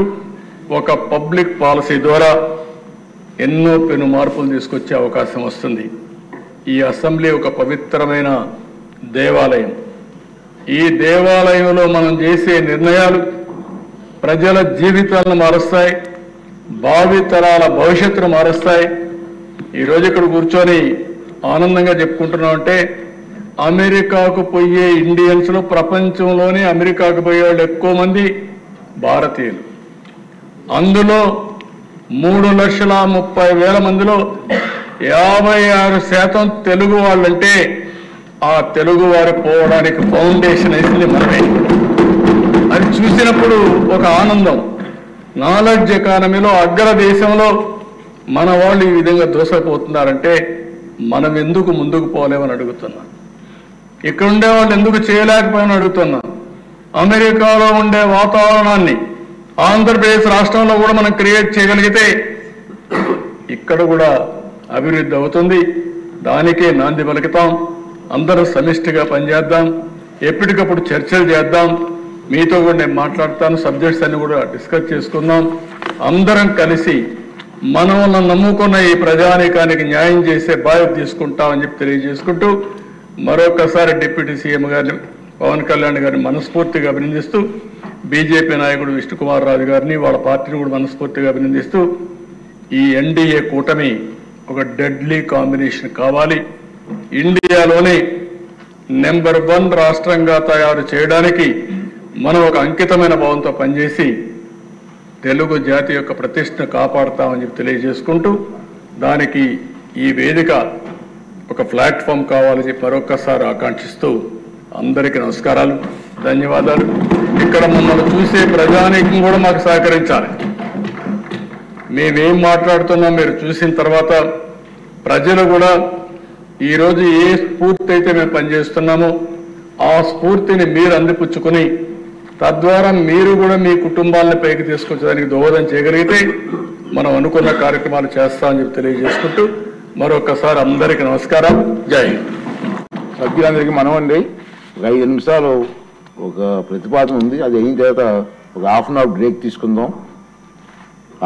ఒక పబ్లిక్ పాలసీ ద్వారా ఎన్నో పెను మార్పులు తీసుకొచ్చే అవకాశం వస్తుంది. ఈ అసెంబ్లీ ఒక పవిత్రమైన దేవాలయం. ఈ దేవాలయంలో మనం చేసే నిర్ణయాలు ప్రజల జీవితాలను మారుస్తాయి, భావితరాల భవిష్యత్తును మారుస్తాయి. ఈరోజు ఇక్కడ కూర్చొని ఆనందంగా చెప్పుకుంటున్నామంటే, అమెరికాకు పోయే ఇండియన్స్లో ప్రపంచంలోనే అమెరికాకు పోయే వాళ్ళు ఎక్కువ మంది భారతీయులు. అందులో 3,30,000 మందిలో 56% తెలుగు వాళ్ళంటే, ఆ తెలుగు వారు పోవడానికి ఫౌండేషన్ వేసింది మనమే. అది చూసినప్పుడు ఒక ఆనందం. నాలెడ్జ్ ఎకానమీలో అగ్రదేశంలో మన వాళ్ళు ఈ విధంగా దూసపోతున్నారంటే మనం ఎందుకు ముందుకు పోలేమని అడుగుతున్నా. ఇక్కడ ఉండే వాళ్ళు ఎందుకు చేయలేకపోయామని అడుగుతున్నా. అమెరికాలో ఉండే వాతావరణాన్ని ఆంధ్రప్రదేశ్ రాష్ట్రంలో కూడా మనం క్రియేట్ చేయగలిగితే ఇక్కడ కూడా అభివృద్ధి అవుతుంది. దానికే నాంది పలుకుతాం. అందరూ సమిష్టిగా పనిచేద్దాం, ఎప్పటికప్పుడు చర్చలు చేద్దాం. మీతో కూడా నేను మాట్లాడతాను, సబ్జెక్ట్స్ అన్ని కూడా డిస్కస్ చేసుకుందాం. అందరం కలిసి మనల్ని నమ్ముకున్న ఈ ప్రజానీకానికి న్యాయం చేసే బాధ్యత తీసుకుంటామని చెప్పి తెలియజేసుకుంటూ, మరొకసారి డిప్యూటీ సీఎం గారిని పవన్ కళ్యాణ్ గారిని మనస్ఫూర్తిగా అభినందిస్తూ, బీజేపీ నాయకుడు విష్ణుకుమార్ రాజు గారిని వాళ్ళ పార్టీని కూడా మనస్ఫూర్తిగా అభినందిస్తూ, ఈ ఎన్డీఏ కూటమి ఒక డెడ్లీ కాంబినేషన్ కావాలి. ఇండియాలోనే నెంబర్ 1 రాష్ట్రంగా తయారు చేయడానికి మనం ఒక అంకితమైన భావంతో పనిచేసి తెలుగు జాతి యొక్క ప్రతిష్టను కాపాడుతామని చెప్పి తెలియజేసుకుంటూ, దానికి ఈ వేదిక ఒక ప్లాట్ఫామ్ కావాలని చెప్పి మరొక్కసారి ఆకాంక్షిస్తూ, అందరికీ నమస్కారాలు, ధన్యవాదాలు. ఇక్కడ మమ్మల్ని చూసే ప్రజానీకం కూడా మాకు సహకరించాలి. మేమేం మాట్లాడుతున్నాం మీరు చూసిన తర్వాత ప్రజలు కూడా ఈరోజు ఏ స్ఫూర్తి అయితే మేము పనిచేస్తున్నామో ఆ స్ఫూర్తిని మీరు అందిపుచ్చుకొని తద్వారా మీరు కూడా మీ కుటుంబాలను పైకి తీసుకొచ్చడానికి దోహదం చేయగలిగితే మనం అనుకున్న కార్యక్రమాలు చేస్తామని చెప్పి తెలియజేసుకుంటూ మరొకసారి అందరికీ నమస్కారం. జై హింద్. సభ్యులందరికీ మనమండి ఒక 5 నిమిషాలు ఒక ప్రతిపాదన ఉంది. అది అయిన తర్వాత ఒక హాఫ్ అన్ అవర్ బ్రేక్ తీసుకుందాం.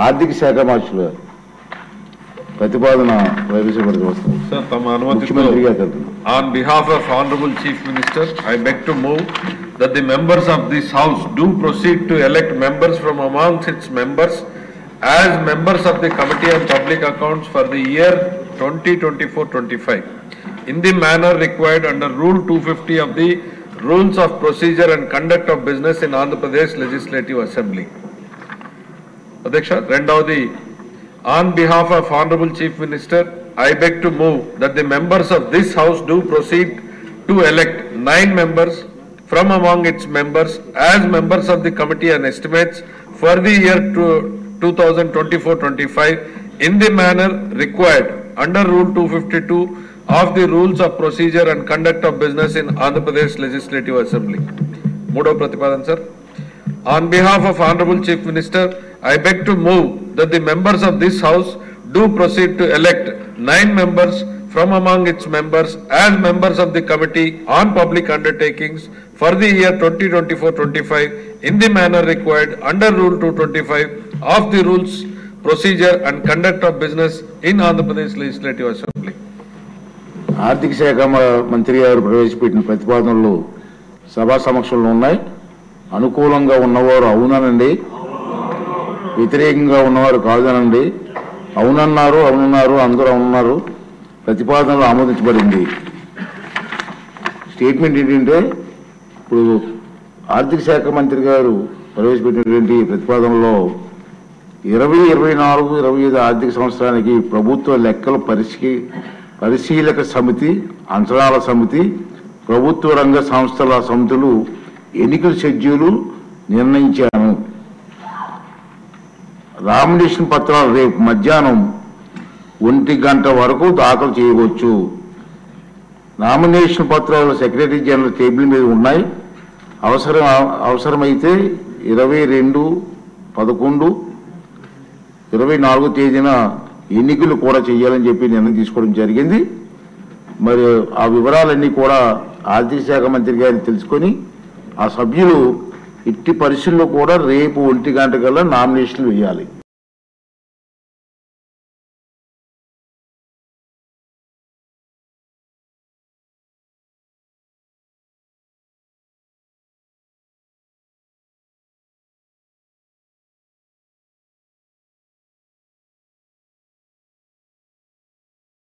ఆర్థిక శాఖ మార్చులు ప్రతిపాదన ప్రవేశపెడుతూ వస్తుంది. Sir, తమ అనుమతితో ముఖ్యమంత్రి గారు తరపున. on behalf of Honorable Chief Minister, I beg to move that the members of this House do proceed to elect members from amongst its members as members of the Committee on Public Accounts for the year 2024-25 in the manner required under Rule 250 of the Rules of Procedure and Conduct of Business in Andhra Pradesh Legislative Assembly. Adhyaksha, రెండవది, on behalf of Honorable Chief Minister, I beg to move that the members of this House do proceed to elect 9 members from among its members as members of the Committee on Estimates for the year 2024-25 in the manner required under Rule 252 of the Rules of Procedure and Conduct of Business in Andhra Pradesh Legislative Assembly. Moodo Pratipadan, sir. On behalf of Honorable Chief Minister, I beg to move that the members of this House do proceed to elect 9 members from among its members as members of the Committee on Public Undertakings for the year 2024-25 in the manner required under Rule 225 of the Rules, Procedure and Conduct of Business in Andhra Pradesh Legislative Assembly. ఆర్థిక శాఖ మంత్రి గారు ప్రవేశపెట్టిన ప్రతిపాదనలు సభా సమక్షంలో ఉన్నాయి. అనుకూలంగా ఉన్నవారు అవుననండి, వ్యతిరేకంగా ఉన్నవారు కాదనండి. అవునన్నారు, అందరూ అవునన్నారు. ప్రతిపాదనలు ఆమోదించబడింది. స్టేట్మెంట్ ఏంటంటే, ఇప్పుడు ఆర్థిక శాఖ మంత్రి గారు ప్రవేశపెట్టినటువంటి ప్రతిపాదనలో 2024-25 ఆర్థిక సంవత్సరానికి ప్రభుత్వ లెక్కల పరిశీలక సమితి, అంచనాల సమితి, ప్రభుత్వ రంగ సంస్థల సమితులు ఎన్నికల షెడ్యూలు నిర్ణయించాను. నామినేషన్ పత్రాలు రేపు మధ్యాహ్నం 1 గంట వరకు దాఖలు చేయవచ్చు. నామినేషన్ పత్రాలు సెక్రటరీ జనరల్ టేబుల్ మీద ఉన్నాయి. అవసరమైతే 22/11/24 తేదీన ఎన్నికలు కూడా చేయాలని చెప్పి నిర్ణయం తీసుకోవడం జరిగింది. మరి ఆ వివరాలన్నీ కూడా ఆర్థిక శాఖ మంత్రి గారిని తెలుసుకొని ఆ సభ్యులు ఎట్టి పరిస్థితుల్లో కూడా రేపు 1 గంట కల్లా నామినేషన్లు వేయాలి.